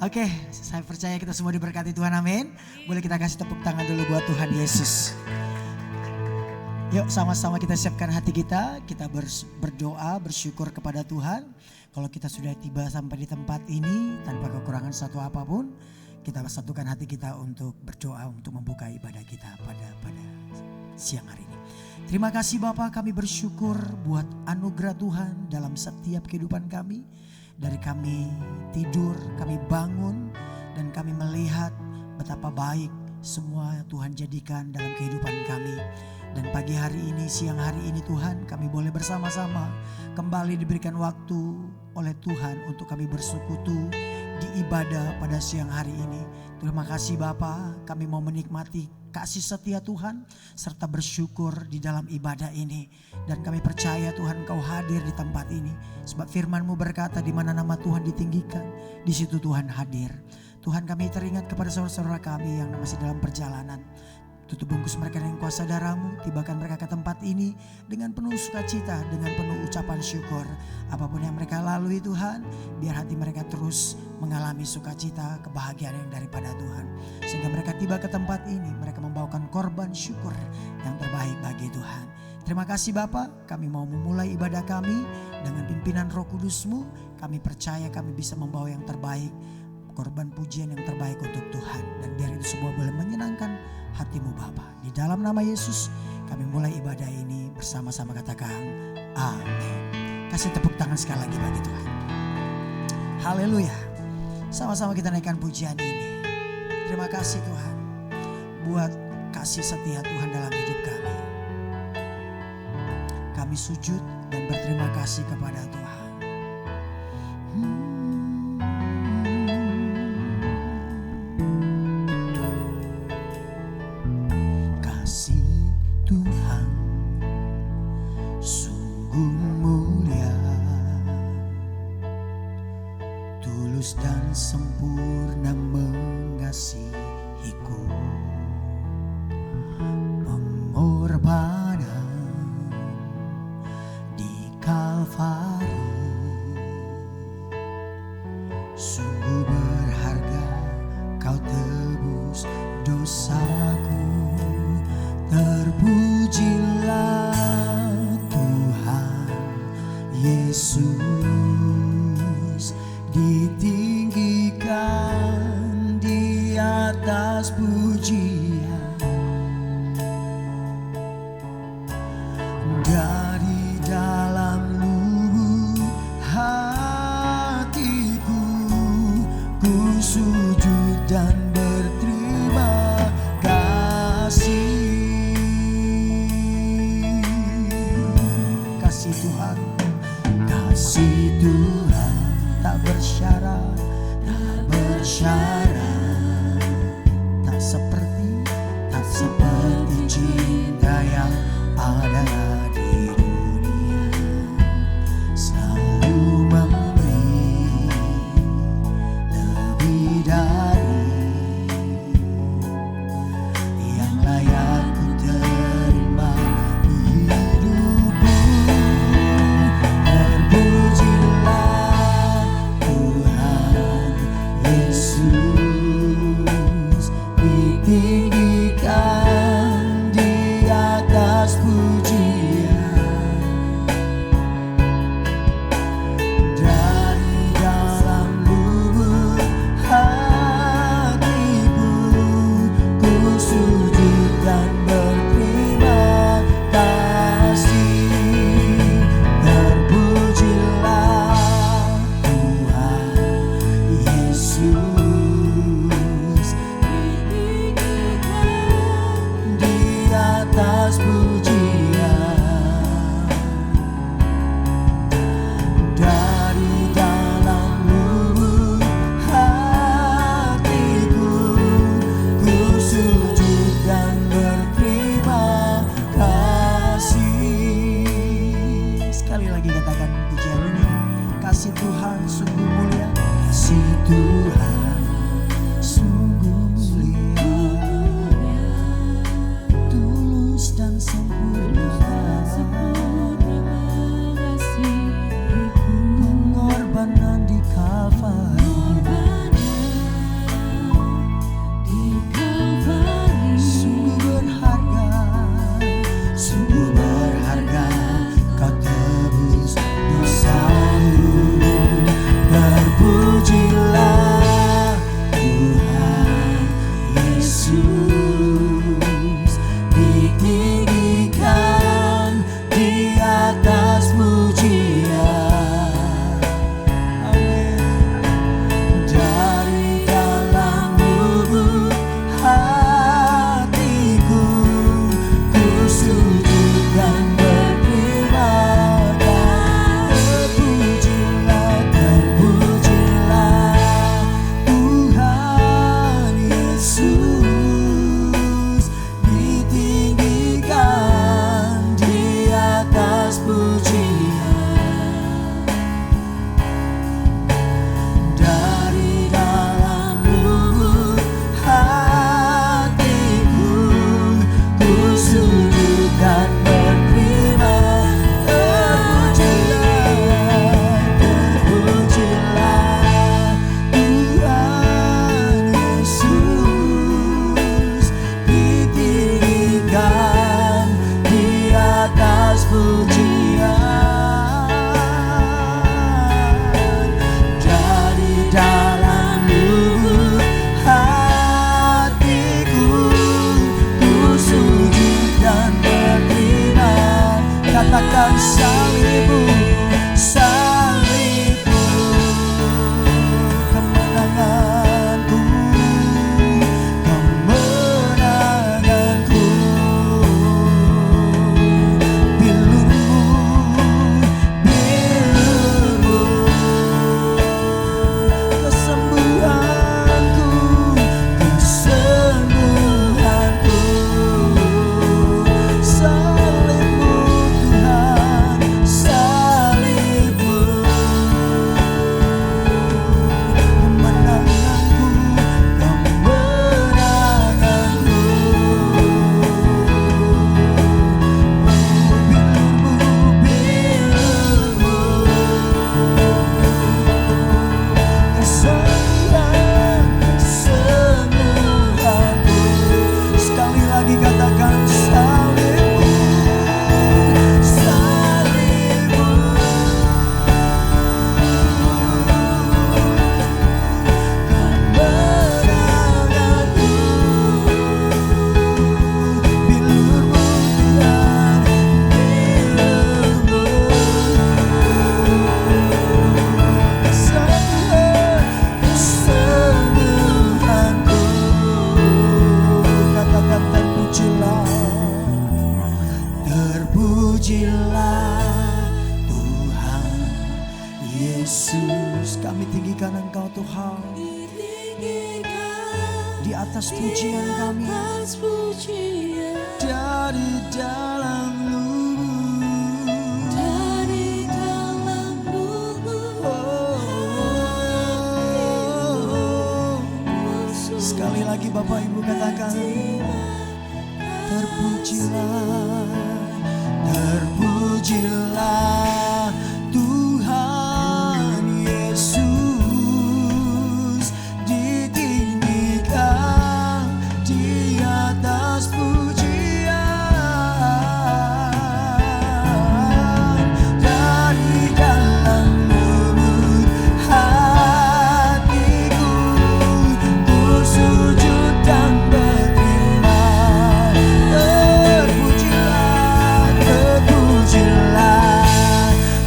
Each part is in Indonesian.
Oke, saya percaya kita semua diberkati Tuhan, amin. Boleh kita kasih tepuk tangan dulu buat Tuhan Yesus. Yuk sama-sama kita siapkan hati kita berdoa, bersyukur kepada Tuhan. Kalau kita sudah tiba sampai di tempat ini tanpa kekurangan satu apapun, kita satukan hati kita untuk berdoa untuk membuka ibadah kita pada siang hari ini. Terima kasih Bapa, kami bersyukur buat anugerah Tuhan dalam setiap kehidupan kami. Dari kami tidur, kami bangun, dan kami melihat betapa baik semua Tuhan jadikan dalam kehidupan kami. Dan pagi hari ini, siang hari ini Tuhan, kami boleh bersama-sama kembali diberikan waktu oleh Tuhan untuk kami bersekutu di ibadah pada siang hari ini. Terima kasih Bapa, kami mau menikmati kasih setia Tuhan serta bersyukur di dalam ibadah ini. Dan kami percaya Tuhan Engkau hadir di tempat ini. Sebab firman-Mu berkata di mana nama Tuhan ditinggikan, di situ Tuhan hadir. Tuhan, kami teringat kepada saudara-saudara kami yang masih dalam perjalanan. Tutup bungkus mereka dengan kuasa darah-Mu, tibakan mereka ke tempat ini dengan penuh sukacita, dengan penuh ucapan syukur. Apapun yang mereka lalui Tuhan, biar hati mereka terus mengalami sukacita, kebahagiaan yang daripada Tuhan. Sehingga mereka tiba ke tempat ini, mereka membawakan korban syukur yang terbaik bagi Tuhan. Terima kasih Bapa, kami mau memulai ibadah kami dengan pimpinan Roh Kudus-Mu. Kami percaya kami bisa membawa yang terbaik, korban pujian yang terbaik untuk Tuhan. Dan biar itu semua boleh menyenangkan hati-Mu Bapa. Di dalam nama Yesus kami mulai ibadah ini bersama-sama, katakan amin. Kasih tepuk tangan sekali lagi bagi Tuhan. Haleluya. Sama-sama kita naikkan pujian ini. Terima kasih Tuhan buat kasih setia Tuhan dalam hidup kami. Kami sujud dan berterima kasih kepada Tuhan. Dan sempurna mengasihiku, pengorbanan di Kalvari sungguh berharga. Kau tebus dosaku, terpujilah Tuhan Yesus. Ditinggikan di atas pujian, dari dalam lubuk hatiku ku sujud dan berterima kasih. Kasih Tuhan, kasih Tuhan tak bersyarat, tak seperti cinta yang ada di dunia. Selalu memberi lebih dari yang layak ku terima di hidupku. Terpujilah Tuhan Yesus, ditinggikan di atas pujian, dari dalam lubuk hatiku ku sujud dan berterima kasih. Terpujilah Tuhan Yesus, di atas pujian, dari dalam lubuk hatiku ku sujud dan berterima kasih. Sekali lagi katakan pujian ini. Kasih Tuhan sungguh mulia, kasih Tuhan sungguh mulia, tulus dan sempurna, pengorbanan di Kalvari Yesus, kami tinggikan Engkau Tuhan. Di atas pujian kami, dari dalam lubuk, sekali lagi Bapak Ibu katakan, terpujilah, terpujilah Tuhan Yesus, ditinggikan di atas pujian, dari dalam lubuk hatiku ku sujud dan berterima. Terpujilah, terpujilah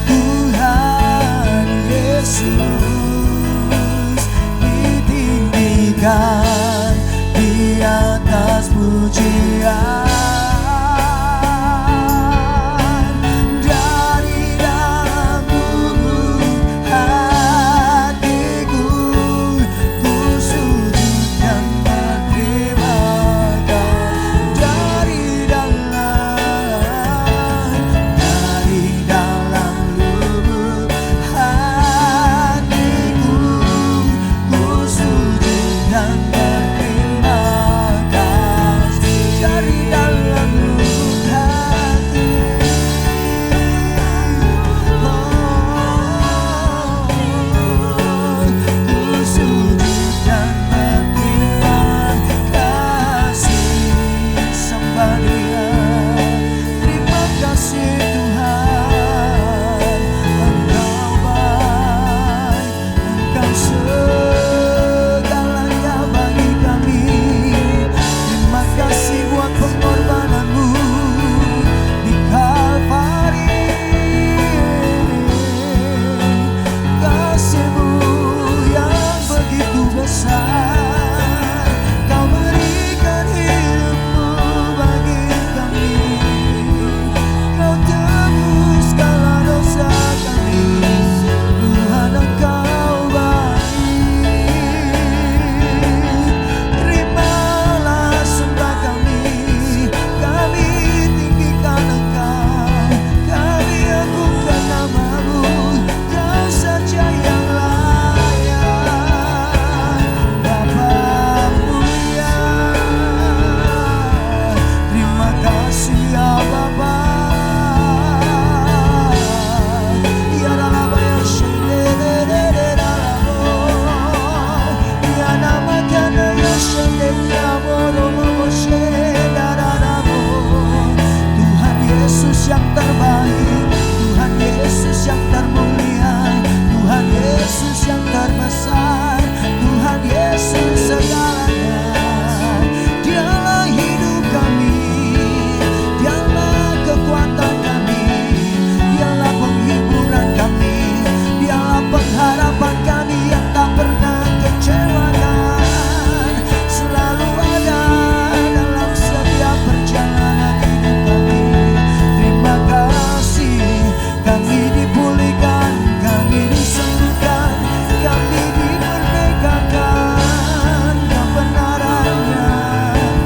Tuhan Yesus, ditinggikan di atas pujian, dari dalam lubuk hatiku ku sujud dan berterima kasih. Dari dalam lubuk hatiku ku sujud dan berterima kasih. Dari dalam lubuk hati, ku sujud dan berterima kasih. Sembah Dia, terima kasih Tuhan, Engkau baik, Engkau segalanya bagi kami. Terima kasih buat pengorbananmu di Kalvari, kasih-Mu yang begitu besar. Kau berikan hidup-Mu bagi kami, Kau tebus segala dosa kami. Tuhan Engkau baik, terimalah sembah kami. Kami tinggikan Engkau, kami agungkan nama-Mu. Kau saja yang layak, Bapa mulia. Terima kasih ya Bapa. Ya dalam yang ya namakan ya Tuhan Yesus yang terbaik, Tuhan Yesus yang termulia, Tuhan Yesus yang terbesar, Tuhan Yesus segalanya. Dialah hidup kami, Dialah kekuatan kami, Dialah penghiburan kami, Dialah pengharapan kami yang tak pernah kecewakan, selalu ada dalam setiap perjalanan hidup kami. Terima kasih, kami dipulihkan, kami disembuhkan, kami dimerdekakan kebenarannya,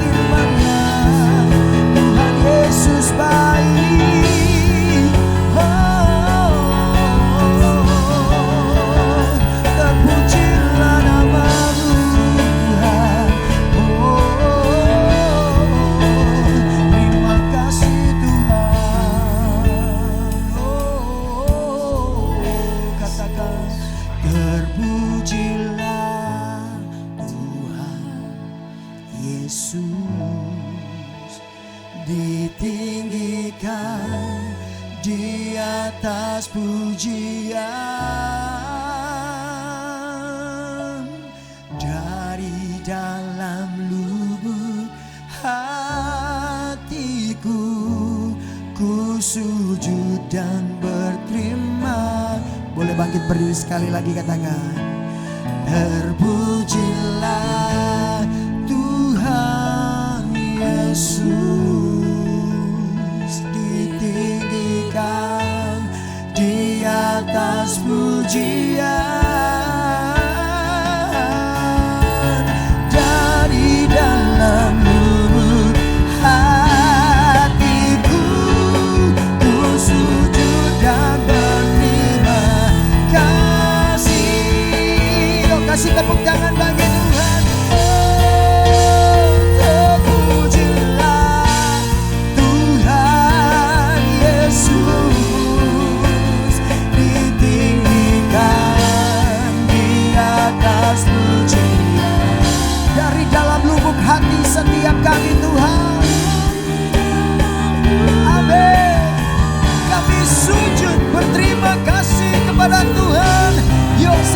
firman-Nya. Tuhan Yesus baik, terpujilah nama-Mu Tuhan. Terima kasih Tuhan. Katakan, terpujilah Tuhan Yesus, ditinggikan di atas pujian, dari dalam lubuk hatiku ku sujud dan berterima. Boleh bangkit berdiri sekali lagi, katakan, terpujilah Tuhan Yesus, ditinggikan di atas pujian.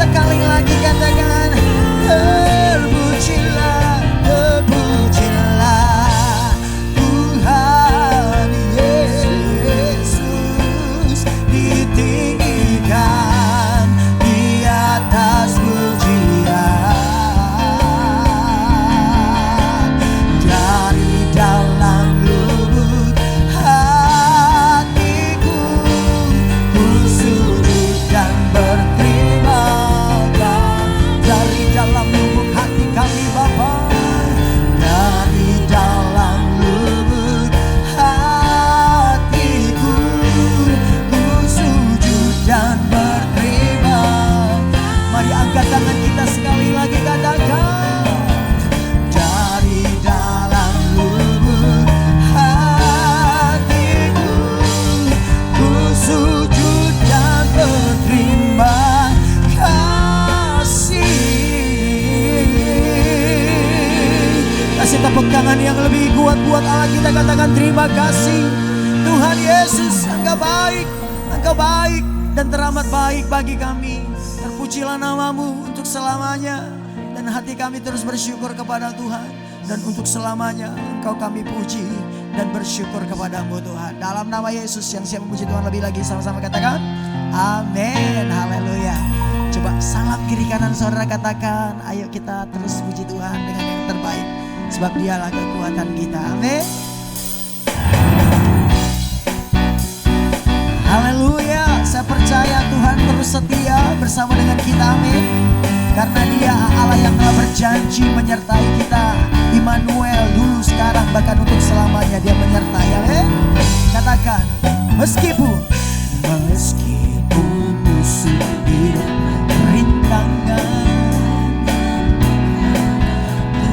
sekali lagi katakan terpujilah, terpujilah Tuhan Yesus, ditinggikan di atas pujian. Dari dalam lubuk hatiku ku sujud dan berterima kasih. Dari dalam lubuk hati kami Bapa, dari dalam lubuk hatiku ku sujud dan berterima. Mari angkat tangan kita sekali lagi katakan, dari dalam lubuk hatiku ku sujud dan berterima kasih. Kasih tepuk tangan yang lebih kuat buat Allah kita, katakan terima kasih Tuhan Yesus, Engkau baik, Engkau baik dan teramat baik bagi kami. Terpujilah namamu untuk selamanya, dan hati kami terus bersyukur kepada Tuhan, dan untuk selamanya Engkau kami puji dan bersyukur kepadamu Tuhan. Dalam nama Yesus yang siap memuji Tuhan lebih lagi, sama-sama katakan amin, haleluya. Coba salam kiri kanan saudara, katakan ayo kita terus puji Tuhan dengan yang terbaik, sebab dialah kekuatan kita. Amin. Haleluya. Saya percaya Tuhan terus setia bersama dengan kita. Amin. Karena Dia Allah yang telah berjanji menyertai kita. Immanuel, dulu, sekarang, bahkan untuk selamanya Dia menyertai. Amin. Katakan, meskipun musuh hidup rintangan,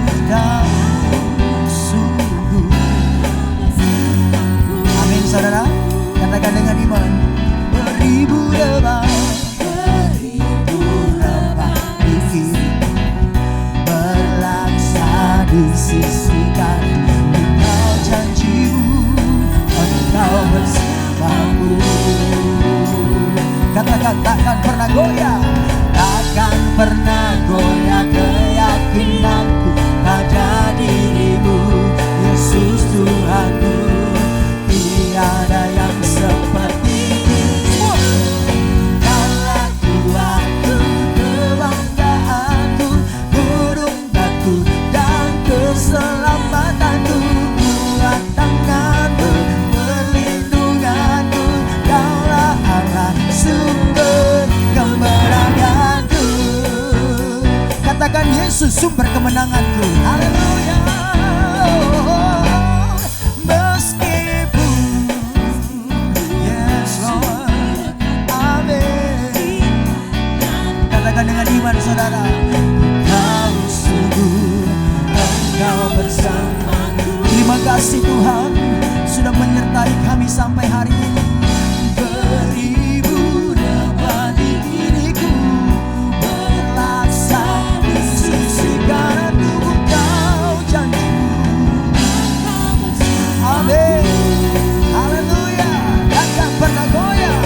tidak sungguh. Amin saudara. Katakan dengan iman, beribu rebah di kiri, berlaksa di sisi kanan. Engkau janjimu, Engkau bersamaku. Katakan takkan pernah goyah, takkan pernah goyah keyakinanku pada dirimu, Yesus Tuhanku. Tiada yang seperti-Mu. Kaulah kuatku, kebanggaanku, gunung batu dan keselamatanku. Kuat tanganmu, perlindunganku, Kaulah Allah sumber kemenanganku. Katakan Yesus sumber kemenanganku. Haleluya. Dengan iman saudara, Kau sungguh, Engkau bersamaku. Terima kasih Tuhan sudah menyertai kami sampai hari ini. Beribu rebah di diriku, berlaksa di sisi kanan tubuh Kau janjimu. Amin. Haleluya. Takkan pernah goyah,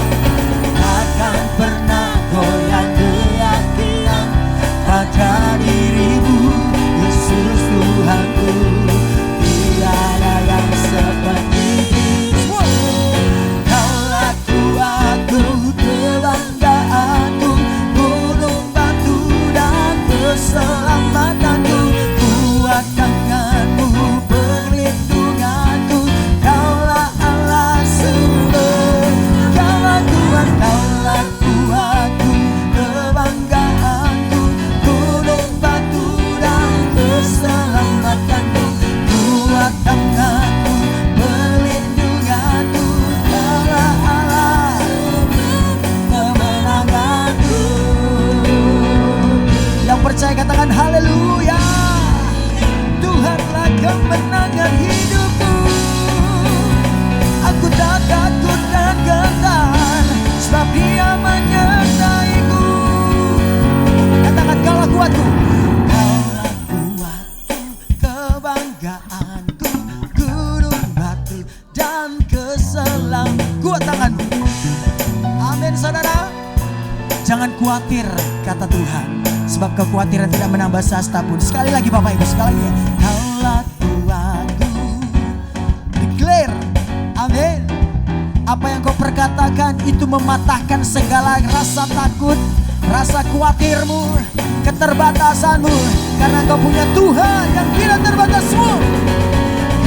takkan pernah goyah pada dirimu, Yesus Tuhanku. Tiada yang seperti-Mu. Kaulah kuatku, kebanggaanku, gunung batu dan keselamatanku. Kuat tanganmu, perlindunganku, Kaulah Allah sumber. Kaulah Tuhan, Kaulah kuatku, kebanggaanku, keselamatanku. Kuat tanganmu, perlindunganku, Kaulah Allah kemenanganku. Yang percaya katakan haleluya. Tuhanlah kemenangan hidupku. Aku tak takut dan gentar, sebab Dia menyertaiku. Katakan Kaulah kuatku, kebanggaanku, gunung batu dan keselam. Kuat tanganmu. Amin saudara. Jangan khawatir, kata Tuhan, sebab kekhawatiran tidak menambah sasta pun. Sekali lagi Bapak Ibu, sekali lagi. Kaulah Tuhanku. Declare, amin. Apa yang kau perkatakan itu mematahkan segala rasa takut, rasa khawatirmu, keterbatasanmu, karena kau punya Tuhan yang tidak terbatasmu.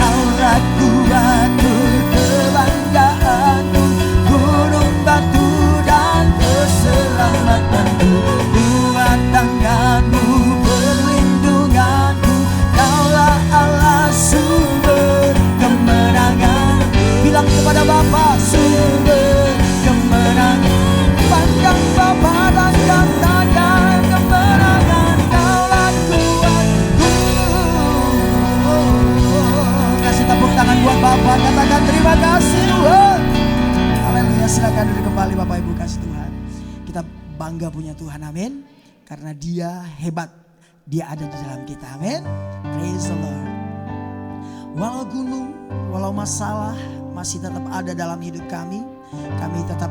Kaulah kuatku, kebanggaanku, gunung batu dan keselamatanku, kuat tanganmu, perlindunganku, kaulah Allah sumber kemenangan. Bilang kepada Bapa, sumber kemenangan. Pandang Bapa dan katakan kemenangan, kaulah kuatku. Kasih tepuk tangan buat Bapa, katakan terima kasih Tuhan. Haleluya, silakan duduk kembali Bapak Ibu kasih Tuhan. Kita bangga punya Tuhan, amin. Karena Dia hebat, Dia ada di dalam kita, amin. Praise the Lord. Walau gunung, walau masalah masih tetap ada dalam hidup kami tetap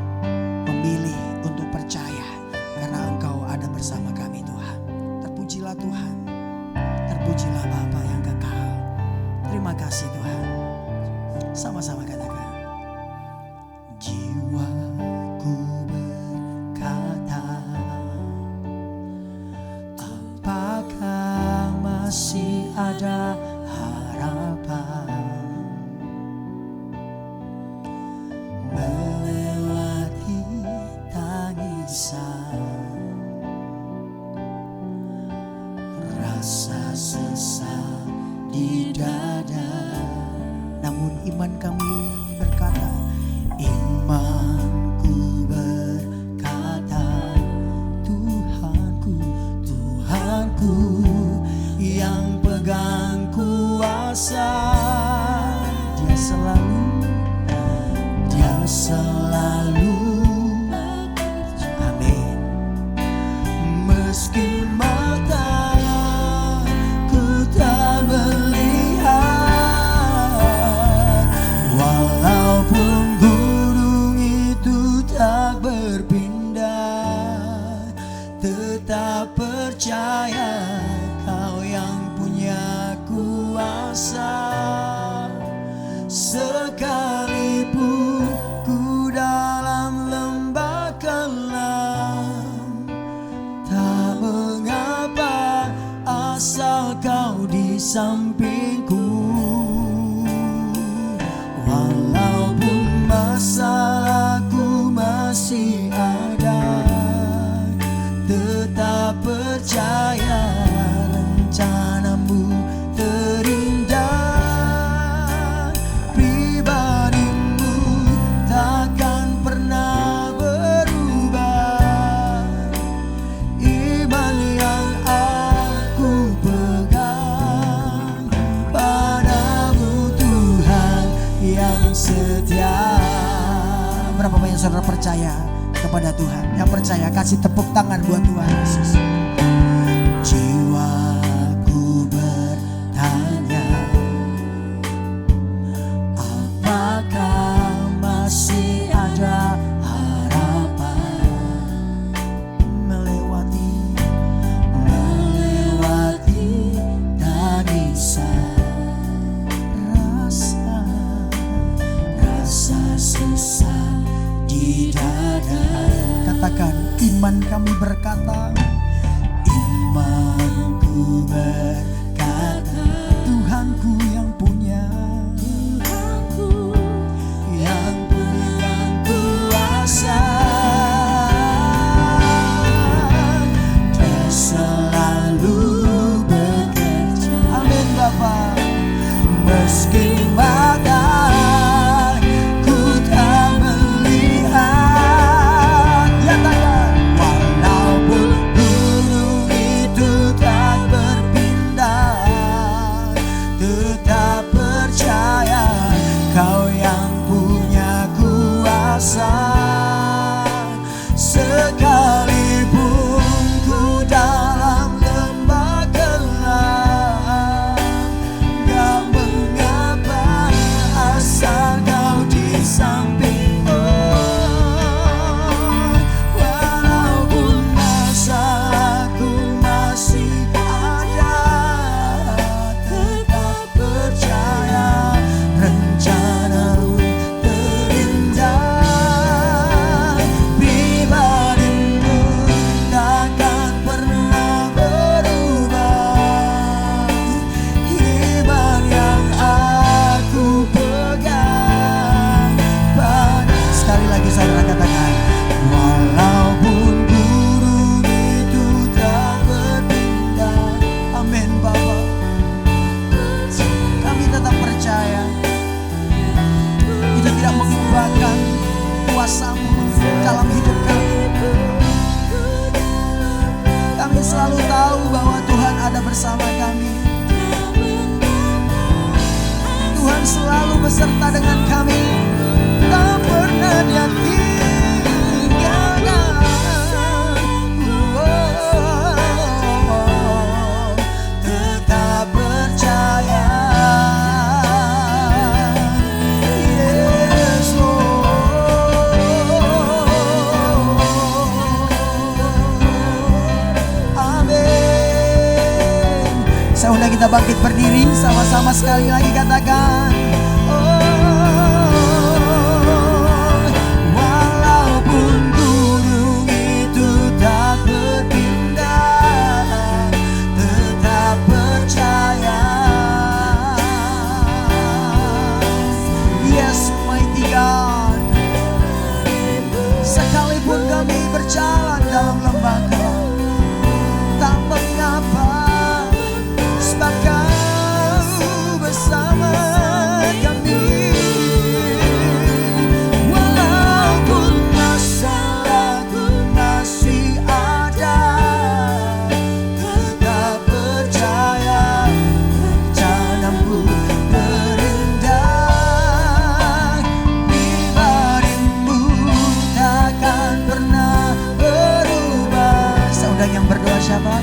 memilih untuk percaya karena Engkau ada bersama kami Tuhan. Terpujilah Tuhan, terpujilah Bapa yang kekal. Terima kasih Tuhan. Sama-sama katakan. Jiwaku berkata, apakah masih ada harapan melewati tangisan, rasa sesak di dada. Namun iman kami berkata, imanku berkata, Tuhanku, Tuhanku yang pegang kuasa. Dia selalu amin. Meski mataku tak melihat, walaupun gunung itu tak berpindah, tetap percaya Kau yang punya kuasa. Sekalipun ku dalam lembah kelam, tak mengapa asal Kau di sampingku. Walaupun masalahku masih ada, tetap percaya rencanamu terindah. Pribadimu takkan pernah berubah. Iman yang aku pegang padamu Tuhan yang setia. Berapa banyak saudara percaya kepada Tuhan? Yang percaya kasih tepuk tangan buat Tuhan Yesus. Jiwaku bertanya, apakah masih ada harapan melewati tangisan, rasa sesak di dada. Katakan, iman kami berkata, imanku berkata, Tuhanku yang punya, Tuhanku yang pegang kuasa. Dia selalu bekerja, amin Bapa. Meski mataku tak melihat, nyatakan, walaupun gunung itu tak berpindah, tetap bersama kami. Tuhan selalu beserta dengan kami, tak pernah Dia tinggalkan. Tetap percaya. Saya undang kita bangkit berdiri, sama-sama sekali lagi katakan. Walaupun gunung itu tak berpindah, tetap percaya. Yes, mighty God. Sekalipun kami berjalan dalam lembah gelap, tak mengapa, sebab Kau bersama kami. Walaupun masalahku masih ada, tetap percaya rencanamu terindah. Pribadimu takkan pernah berubah. Saya undang yang berdoa siapa?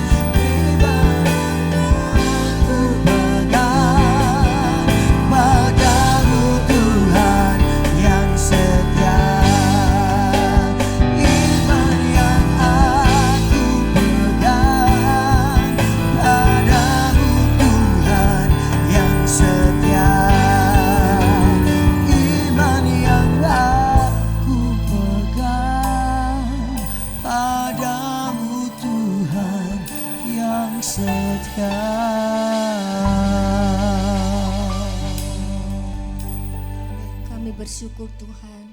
Kami bersyukur Tuhan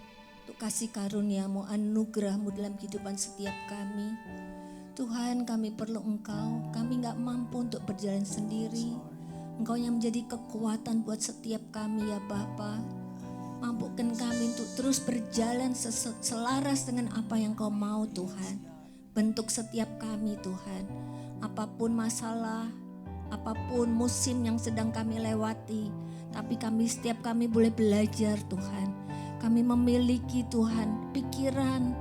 untuk kasih karunia-Mu, anugerah-Mu dalam kehidupan setiap kami. Tuhan, kami perlu Engkau, kami gak mampu untuk berjalan sendiri. Engkau yang menjadi kekuatan buat setiap kami ya Bapa. Mampukan kami untuk terus berjalan selaras dengan apa yang Kau mau Tuhan. Bentuk setiap kami Tuhan. Apapun masalah, apapun musim yang sedang kami lewati, tapi setiap kami boleh belajar Tuhan. Kami memiliki Tuhan pikiran,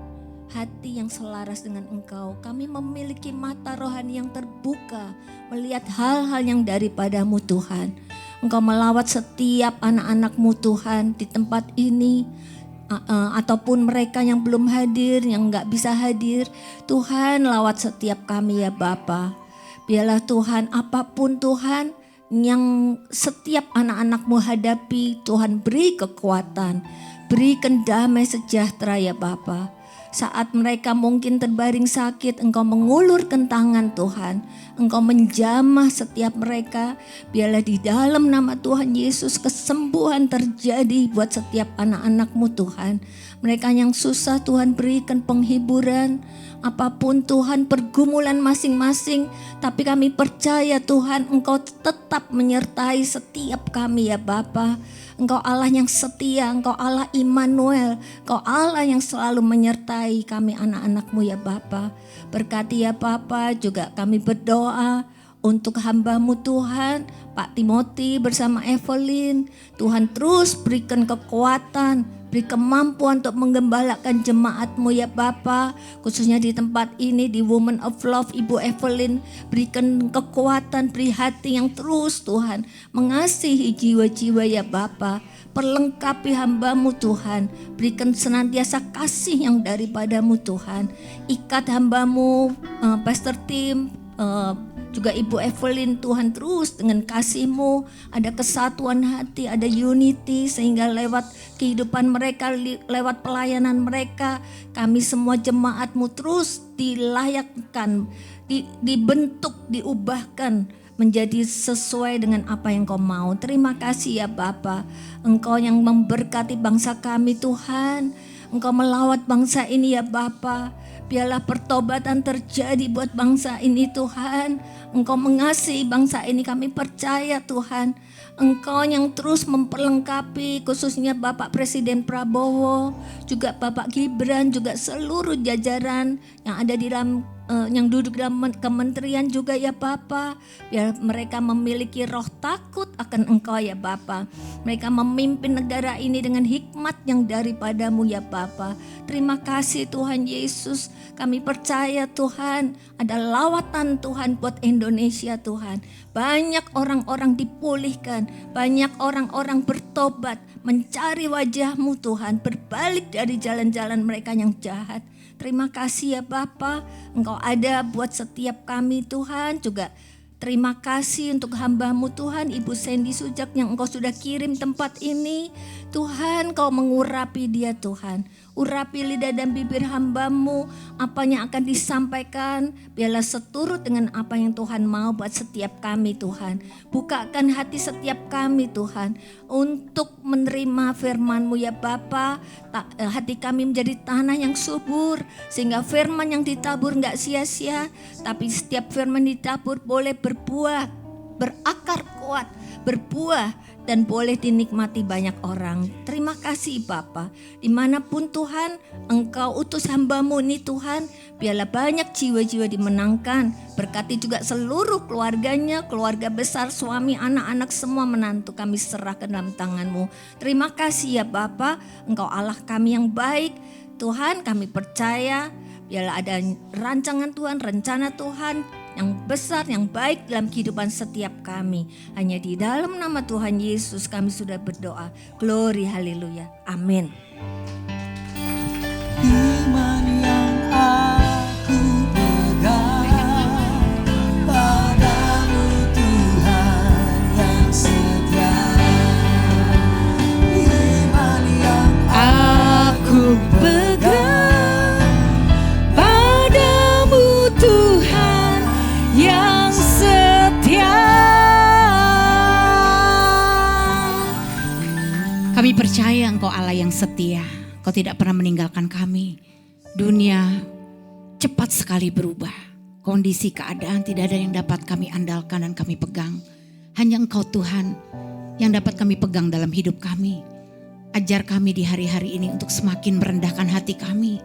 hati yang selaras dengan Engkau. Kami memiliki mata rohani yang terbuka, melihat hal-hal yang daripadamu Tuhan. Engkau melawat setiap anak-anak-Mu Tuhan di tempat ini, ataupun mereka yang belum hadir, yang gak bisa hadir. Tuhan lawat setiap kami ya Bapa. Biarlah Tuhan apapun Tuhan yang setiap anak-anak-Mu hadapi, Tuhan beri kekuatan, berikan damai sejahtera ya Bapa. Saat mereka mungkin terbaring sakit, Engkau mengulurkan tangan Tuhan, Engkau menjamah setiap mereka. Biarlah di dalam nama Tuhan Yesus kesembuhan terjadi buat setiap anak-anak-Mu Tuhan. Mereka yang susah Tuhan berikan penghiburan. Apapun Tuhan pergumulan masing-masing, tapi kami percaya Tuhan Engkau tetap menyertai setiap kami ya Bapa. Engkau Allah yang setia, Engkau Allah Immanuel, Engkau Allah yang selalu menyertai kami anak-anak-Mu ya Bapa. Berkati ya Bapa, juga kami berdoa untuk hamba-Mu Tuhan, Pak Timothy bersama Evelyn. Tuhan terus berikan kekuatan, beri kemampuan untuk menggembalakan jemaat-Mu ya Bapa. Khususnya di tempat ini, di Women of Love, Ibu Evelyn. Berikan kekuatan, beri hati yang terus Tuhan mengasihi jiwa-jiwa ya Bapa. Perlengkapi hamba-Mu Tuhan. Berikan senantiasa kasih yang daripadamu Tuhan. Ikat hamba-Mu, Pastor Tim, juga Ibu Evelyn Tuhan terus dengan kasih-Mu. Ada kesatuan hati, ada unity, sehingga lewat kehidupan mereka, lewat pelayanan mereka, kami semua jemaat-Mu terus dilayakkan, dibentuk, diubahkan menjadi sesuai dengan apa yang Kau mau. Terima kasih ya Bapa. Engkau yang memberkati bangsa kami Tuhan. Engkau melawat bangsa ini ya Bapa. Biarlah pertobatan terjadi buat bangsa ini Tuhan. Engkau mengasihi bangsa ini, kami percaya Tuhan. Engkau yang terus memperlengkapi khususnya Bapak Presiden Prabowo, juga Bapak Gibran, juga seluruh jajaran yang ada di dalam yang duduk dalam kementerian juga ya Bapa. Biar mereka memiliki roh takut akan Engkau ya Bapa. Mereka memimpin negara ini dengan hikmat yang daripadamu ya Bapa. Terima kasih Tuhan Yesus. Kami percaya Tuhan ada lawatan Tuhan buat Indonesia Tuhan. Banyak orang-orang dipulihkan. Banyak orang-orang bertobat. Mencari wajah-Mu Tuhan. Berbalik dari jalan-jalan mereka yang jahat. Terima kasih ya Bapa, Engkau ada buat setiap kami Tuhan juga. Terima kasih untuk hamba-Mu Tuhan, Ibu Sandy Sujak yang Engkau sudah kirim tempat ini. Tuhan, Kau mengurapi dia Tuhan. Urapi lidah dan bibir hamba-Mu, apa yang akan disampaikan, biarlah seturut dengan apa yang Tuhan mau buat setiap kami Tuhan. Bukakan hati setiap kami Tuhan, untuk menerima firman-Mu ya Bapa. Hati kami menjadi tanah yang subur, sehingga firman yang ditabur enggak sia-sia, tapi setiap firman ditabur boleh berbuah, berakar kuat, berbuah, dan boleh dinikmati banyak orang. Terima kasih Bapa. Dimanapun Tuhan Engkau utus hamba-Mu ini Tuhan, biarlah banyak jiwa-jiwa dimenangkan. Berkati juga seluruh keluarganya, keluarga besar, suami, anak-anak, semua menantu kami serahkan dalam tangan-Mu. Terima kasih ya Bapa, Engkau Allah kami yang baik. Tuhan, kami percaya biarlah ada rancangan Tuhan, rencana Tuhan yang besar, yang baik dalam kehidupan setiap kami. Hanya di dalam nama Tuhan Yesus kami sudah berdoa. Glory, haleluya. Amin. Iman yang aku pegang padamu Tuhan yang setia. Iman yang aku pegang padamu Tuhan yang setia. Kami percaya Engkau Allah yang setia. Kau tidak pernah meninggalkan kami. Dunia cepat sekali berubah. Kondisi keadaan tidak ada yang dapat kami andalkan dan kami pegang. Hanya Engkau Tuhan yang dapat kami pegang dalam hidup kami. Ajar kami di hari-hari ini untuk semakin merendahkan hati kami.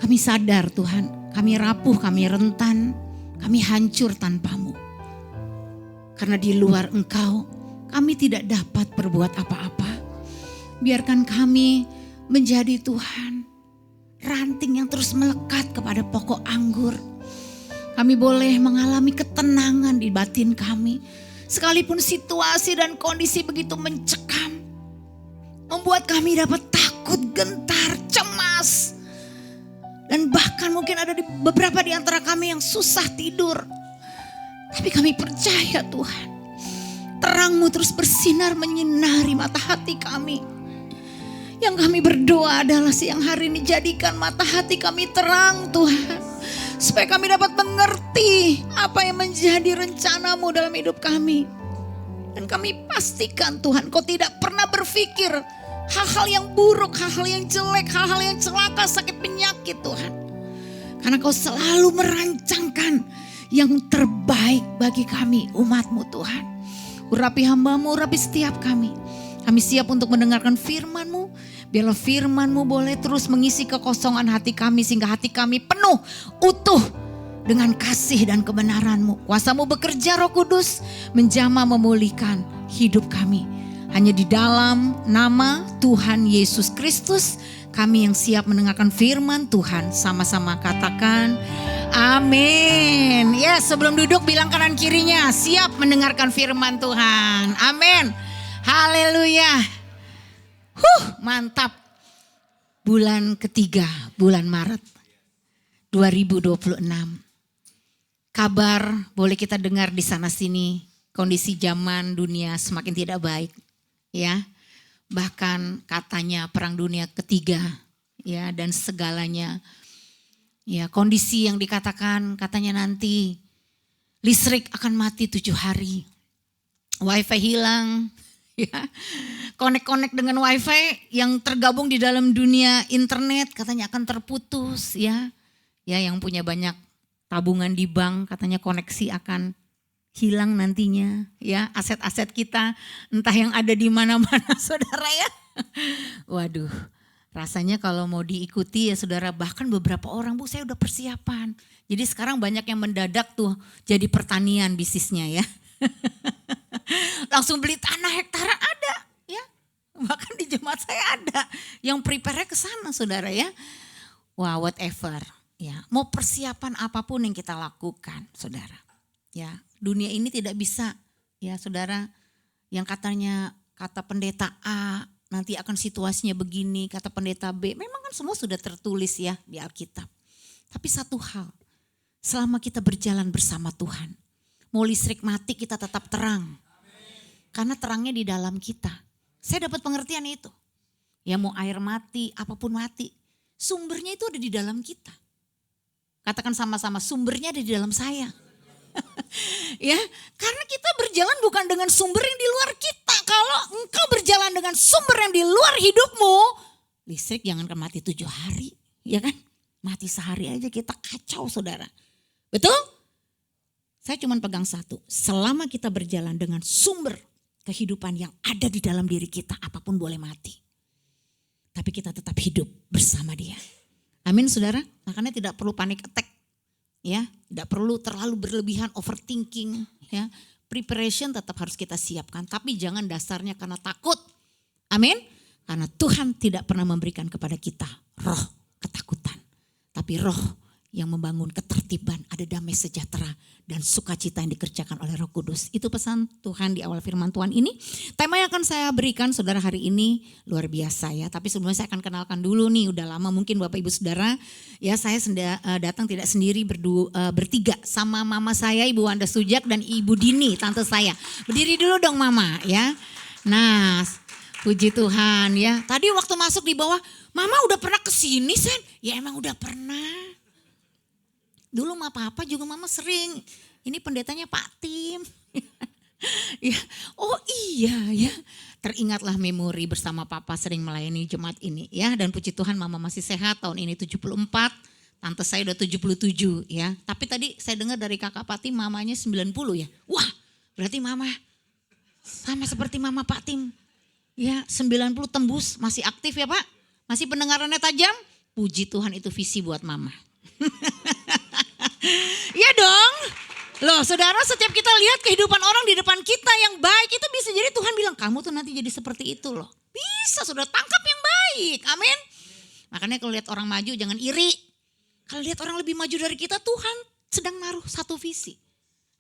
Kami sadar Tuhan, kami rapuh, kami rentan, kami hancur tanpa-Mu. Karena di luar Engkau, kami tidak dapat berbuat apa-apa. Biarkan kami menjadi Tuhan, ranting yang terus melekat kepada pokok anggur. Kami boleh mengalami ketenangan di batin kami. Sekalipun situasi dan kondisi begitu mencekam, membuat kami dapat takut, gentar, cemas. Dan bahkan mungkin ada beberapa di antara kami yang susah tidur. Tapi kami percaya Tuhan, terang-Mu terus bersinar menyinari mata hati kami. Yang kami berdoa adalah siang hari ini jadikan mata hati kami terang Tuhan. Supaya kami dapat mengerti apa yang menjadi rencana-Mu dalam hidup kami. Dan kami pastikan Tuhan, Kau tidak pernah berpikir hal-hal yang buruk, hal-hal yang jelek, hal-hal yang celaka, sakit, penyakit Tuhan. Karena Kau selalu merancangkan yang terbaik bagi kami, umat-Mu Tuhan. Urapi hamba-Mu, urapi setiap kami. Kami siap untuk mendengarkan firman-Mu. Biarlah firman-Mu boleh terus mengisi kekosongan hati kami. Sehingga hati kami penuh, utuh dengan kasih dan kebenaran-Mu. Kuasa-Mu bekerja Roh Kudus, menjamah memulihkan hidup kami. Hanya di dalam nama Tuhan Yesus Kristus, kami yang siap mendengarkan firman Tuhan. Sama-sama katakan amin. Ya, sebelum duduk bilang kanan kirinya, siap mendengarkan firman Tuhan. Amin. Haleluya. Mantap. Bulan ketiga, bulan Maret 2026. Kabar boleh kita dengar di sana sini, kondisi zaman dunia semakin tidak baik, ya. Bahkan katanya perang dunia ketiga, ya, dan segalanya. Ya, kondisi yang dikatakan katanya nanti listrik akan mati 7 hari. Wifi hilang, ya. Konek-konek dengan wifi yang tergabung di dalam dunia internet katanya akan terputus, ya. Ya, yang punya banyak tabungan di bank katanya koneksi akan hilang nantinya, ya. Aset-aset kita entah yang ada di mana-mana saudara, ya. Waduh, Rasanya kalau mau diikuti ya saudara, bahkan beberapa orang, Bu saya udah persiapan. Jadi sekarang banyak yang mendadak tuh jadi pertanian bisnisnya ya. Langsung beli tanah hektaran ada ya. Bahkan di jemaat saya ada yang prepare-nya ke sana saudara ya. Wah, whatever ya. Mau persiapan apapun yang kita lakukan saudara. Ya, dunia ini tidak bisa ya saudara, yang katanya kata pendeta A nanti akan situasinya begini, kata pendeta B, memang kan semua sudah tertulis ya di Alkitab. Tapi satu hal, selama kita berjalan bersama Tuhan, mau listrik mati kita tetap terang. Karena terangnya di dalam kita. Saya dapat pengertian itu. Ya mau air mati, apapun mati, sumbernya itu ada di dalam kita. Katakan sama-sama, sumbernya ada di dalam saya. Ya, karena kita berjalan bukan dengan sumber yang di luar kita. Kalau engkau berjalan dengan sumber yang di luar hidupmu, listrik jangan kan mati 7 hari, ya kan? Mati sehari aja kita kacau saudara. Betul? Saya cuma pegang satu, selama kita berjalan dengan sumber kehidupan yang ada di dalam diri kita, apapun boleh mati. Tapi kita tetap hidup bersama dia. Amin saudara, makanya tidak perlu panik attack. Ya, tidak perlu terlalu berlebihan overthinking ya. Preparation tetap harus kita siapkan, tapi jangan dasarnya karena takut. Amin. Karena Tuhan tidak pernah memberikan kepada kita roh ketakutan, tapi roh yang membangun ketertiban, ada damai sejahtera dan sukacita yang dikerjakan oleh Roh Kudus. Itu pesan Tuhan di awal firman Tuhan ini. Tema yang akan saya berikan saudara hari ini luar biasa ya. Tapi sebelumnya saya akan kenalkan dulu nih, udah lama mungkin Bapak Ibu Saudara. Ya saya datang tidak sendiri, bertiga sama mama saya Ibu Wanda Sujak dan Ibu Dini tante saya. Berdiri dulu dong mama ya. Nah puji Tuhan ya. Tadi waktu masuk di bawah, mama udah pernah kesini Sen? Ya emang udah pernah. Dulu mah papa juga mama sering, ini pendetanya Pak Tim. Ya, oh iya ya, teringatlah memori bersama papa sering melayani jemaat ini ya. Dan puji Tuhan mama masih sehat, tahun ini 74, tante saya udah 77 ya. Tapi tadi saya dengar dari kakak Pak Tim mamanya 90 ya. Wah berarti mama sama seperti mama Pak Tim. Ya 90 tembus, masih aktif ya Pak, masih pendengarannya tajam. Puji Tuhan itu visi buat mama. Iya dong. Loh saudara, setiap kita lihat kehidupan orang di depan kita yang baik, itu bisa jadi Tuhan bilang kamu tuh nanti jadi seperti itu loh. Bisa saudara, tangkap yang baik. Amin. Makanya kalau lihat orang maju jangan iri. Kalau lihat orang lebih maju dari kita, Tuhan sedang naruh satu visi.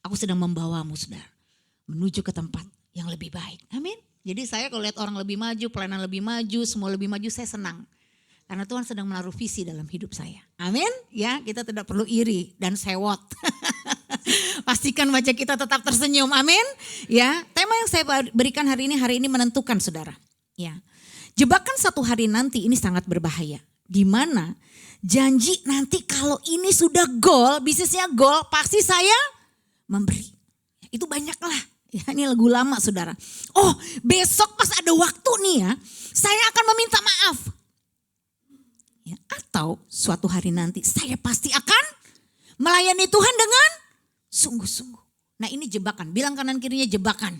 Aku sedang membawamu saudara menuju ke tempat yang lebih baik. Amin. Jadi saya kalau lihat orang lebih maju, pelayanan lebih maju, semua lebih maju, saya senang. Karena Tuhan sedang menaruh visi dalam hidup saya. Amin. Ya, kita tidak perlu iri dan sewot. Pastikan wajah kita tetap tersenyum. Amin. Ya, tema yang saya berikan hari ini menentukan saudara. Ya. Jebakan satu hari nanti ini sangat berbahaya. Di mana janji nanti kalau ini sudah goal, bisnisnya goal, pasti saya memberi. Itu banyak lah. Ya, ini lagu lama saudara. Oh, besok pas ada waktu nih ya, saya akan meminta maaf. Ya, atau suatu hari nanti saya pasti akan melayani Tuhan dengan sungguh-sungguh. Nah ini jebakan, bilang kanan kirinya jebakan.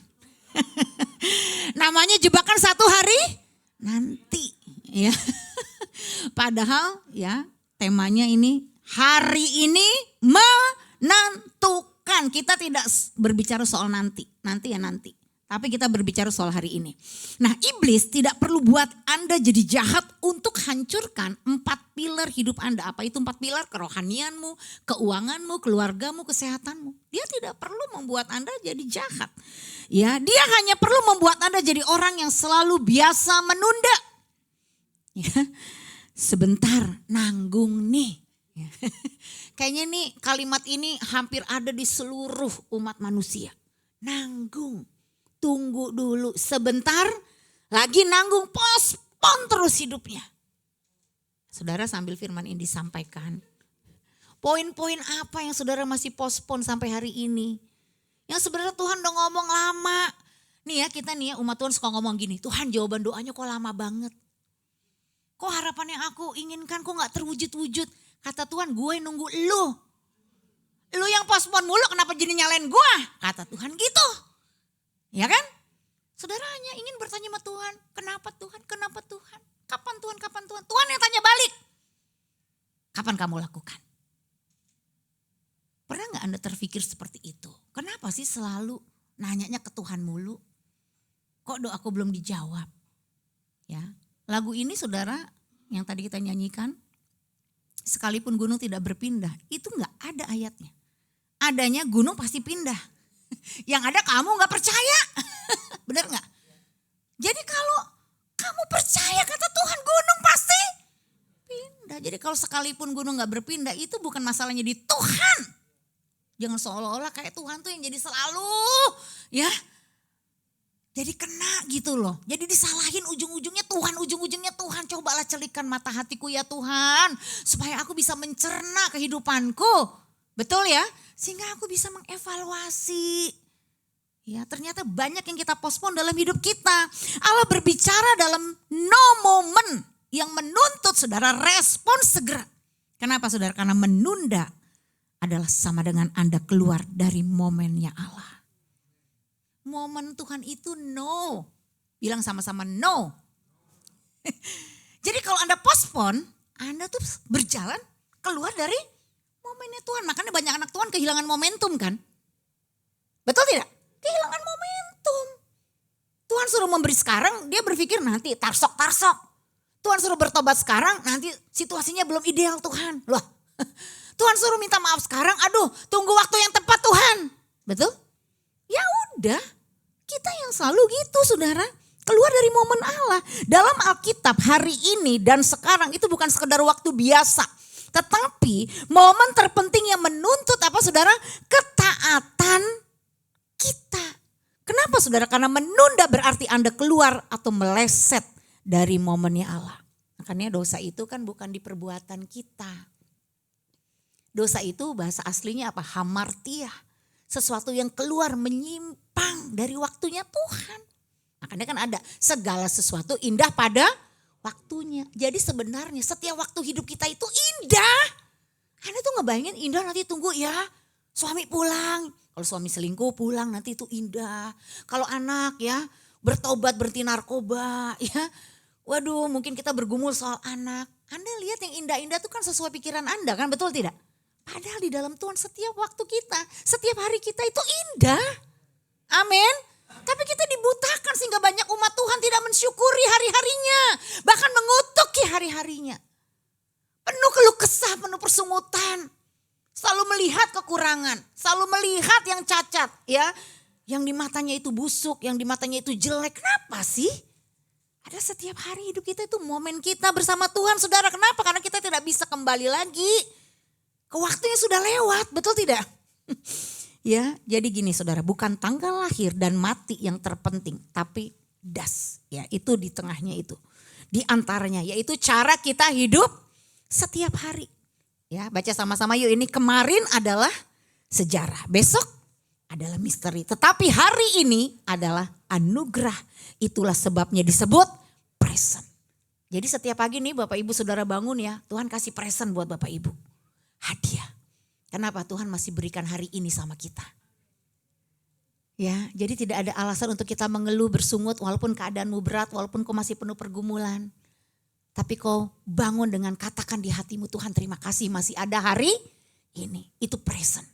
Namanya jebakan satu hari nanti. Ya. Padahal ya temanya ini hari ini menentukan. Kita tidak berbicara soal nanti ya nanti. Tapi kita berbicara soal hari ini. Nah iblis tidak perlu buat Anda jadi jahat untuk hancurkan 4 pilar hidup Anda. Apa itu 4 pilar? Kerohanianmu, keuanganmu, keluargamu, kesehatanmu. Dia tidak perlu membuat Anda jadi jahat. Ya, dia hanya perlu membuat Anda jadi orang yang selalu biasa menunda. Ya, sebentar nanggung nih. Ya. Kayaknya nih kalimat ini hampir ada di seluruh umat manusia. Nanggung. Tunggu dulu sebentar, lagi nanggung, pospon terus hidupnya. Saudara sambil firman ini disampaikan, poin-poin apa yang saudara masih pospon sampai hari ini? Yang sebenarnya Tuhan udah ngomong lama. Nih ya kita nih ya umat Tuhan suka ngomong gini, Tuhan jawaban doanya kok lama banget. Kok harapan yang aku inginkan kok gak terwujud-wujud. Kata Tuhan gue nunggu lu. Lu yang pospon mulu kenapa jadi nyalain gue? Kata Tuhan gitu. Ya kan? Saudara hanya ingin bertanya sama Tuhan, kenapa Tuhan, kenapa Tuhan? Kapan Tuhan, kapan Tuhan? Tuhan yang tanya balik. Kapan kamu lakukan? Pernah gak Anda terpikir seperti itu? Kenapa sih selalu nanyanya ke Tuhan mulu? Kok doaku belum dijawab? Ya, lagu ini saudara yang tadi kita nyanyikan, sekalipun gunung tidak berpindah, itu gak ada ayatnya. Adanya gunung pasti pindah. Yang ada kamu gak percaya. Benar gak? Jadi kalau kamu percaya kata Tuhan, gunung pasti pindah. Jadi kalau sekalipun gunung gak berpindah, itu bukan masalahnya di Tuhan. Jangan seolah-olah kayak Tuhan tuh yang jadi selalu ya. Jadi kena gitu loh. Jadi disalahin ujung-ujungnya Tuhan, ujung-ujungnya Tuhan. Cobalah celikan mata hatiku ya Tuhan. Supaya aku bisa mencerna kehidupanku. Betul ya? Sehingga aku bisa mengevaluasi. Ya, ternyata banyak yang kita postpone dalam hidup kita. Allah berbicara dalam no moment yang menuntut saudara respon segera. Kenapa saudara? Karena menunda adalah sama dengan Anda keluar dari momennya Allah. Momen Tuhan itu no. Bilang sama-sama no. Jadi kalau Anda postpone, Anda tuh berjalan keluar dari momennya Tuhan. Makanya banyak anak Tuhan kehilangan momentum kan. Betul tidak? Kehilangan momentum. Tuhan suruh memberi sekarang, dia berpikir nanti tarsok-tarsok. Tuhan suruh bertobat sekarang, nanti situasinya belum ideal Tuhan. Loh, Tuhan suruh minta maaf sekarang, aduh tunggu waktu yang tepat Tuhan. Betul? Ya udah, kita yang selalu gitu saudara. Keluar dari momen Allah. Dalam Alkitab hari ini dan sekarang itu bukan sekedar waktu biasa. Tetapi momen terpenting yang menuntut apa saudara? Ketaatan kita. Kenapa saudara? Karena menunda berarti Anda keluar atau meleset dari momennya Allah. Makanya dosa itu kan bukan di perbuatan kita. Dosa itu bahasa aslinya apa? Hamartia. Sesuatu yang keluar menyimpang dari waktunya Tuhan. Makanya kan ada segala sesuatu indah pada waktunya. Jadi sebenarnya setiap waktu hidup kita itu indah. Anda tuh ngebayangin indah nanti tunggu ya suami pulang. Kalau suami selingkuh pulang nanti itu indah. Kalau anak ya bertobat berhenti narkoba ya. Waduh mungkin kita bergumul soal anak. Anda lihat yang indah-indah itu kan sesuai pikiran Anda kan, betul tidak? Padahal di dalam Tuhan setiap waktu kita, setiap hari kita itu indah. Amin. Tapi kita dibutakan sehingga banyak umat Tuhan tidak mensyukuri hari-harinya. Bahkan mengutuki hari-harinya. Penuh keluh kesah, penuh persungutan. Selalu melihat kekurangan, selalu melihat yang cacat. Ya, yang di matanya itu busuk, yang di matanya itu jelek. Kenapa sih? Ada setiap hari hidup kita itu momen kita bersama Tuhan. Saudara, kenapa? Karena kita tidak bisa kembali lagi. Ke waktunya sudah lewat, betul tidak? Ya, jadi gini saudara, bukan tanggal lahir dan mati yang terpenting, tapi das. Ya, itu di tengahnya itu. Di antaranya yaitu cara kita hidup setiap hari. Ya, baca sama-sama yuk, ini kemarin adalah sejarah, besok adalah misteri. Tetapi hari ini adalah anugerah. Itulah sebabnya disebut present. Jadi setiap pagi nih Bapak Ibu Saudara bangun ya, Tuhan kasih present buat Bapak Ibu. Hadiah. Kenapa? Tuhan masih berikan hari ini sama kita. Ya, jadi tidak ada alasan untuk kita mengeluh bersungut walaupun keadaanmu berat, walaupun kau masih penuh pergumulan. Tapi kau bangun dengan katakan di hatimu, Tuhan terima kasih masih ada hari ini. Itu present.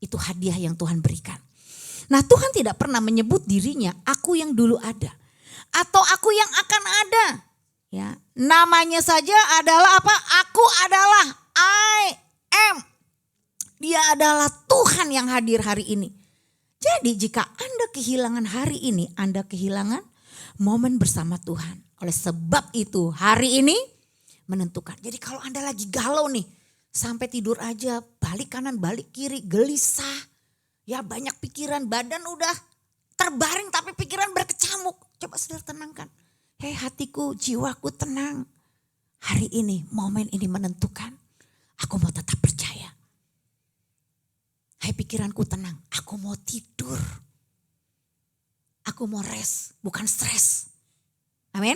Itu hadiah yang Tuhan berikan. Nah, Tuhan tidak pernah menyebut dirinya aku yang dulu ada atau aku yang akan ada. Ya, namanya saja adalah apa? Aku adalah I am. Dia adalah Tuhan yang hadir hari ini. Jadi jika Anda kehilangan hari ini, Anda kehilangan momen bersama Tuhan. Oleh sebab itu hari ini menentukan. Jadi kalau Anda lagi galau nih, sampai tidur aja, balik kanan, balik kiri, gelisah. Ya banyak pikiran, badan udah terbaring tapi pikiran berkecamuk. Coba saudara tenangkan. Hei hatiku, jiwaku tenang. Hari ini, momen ini menentukan. Aku mau tetap percaya. Hai pikiranku tenang, aku mau tidur. Aku mau rest, bukan stres. Amin.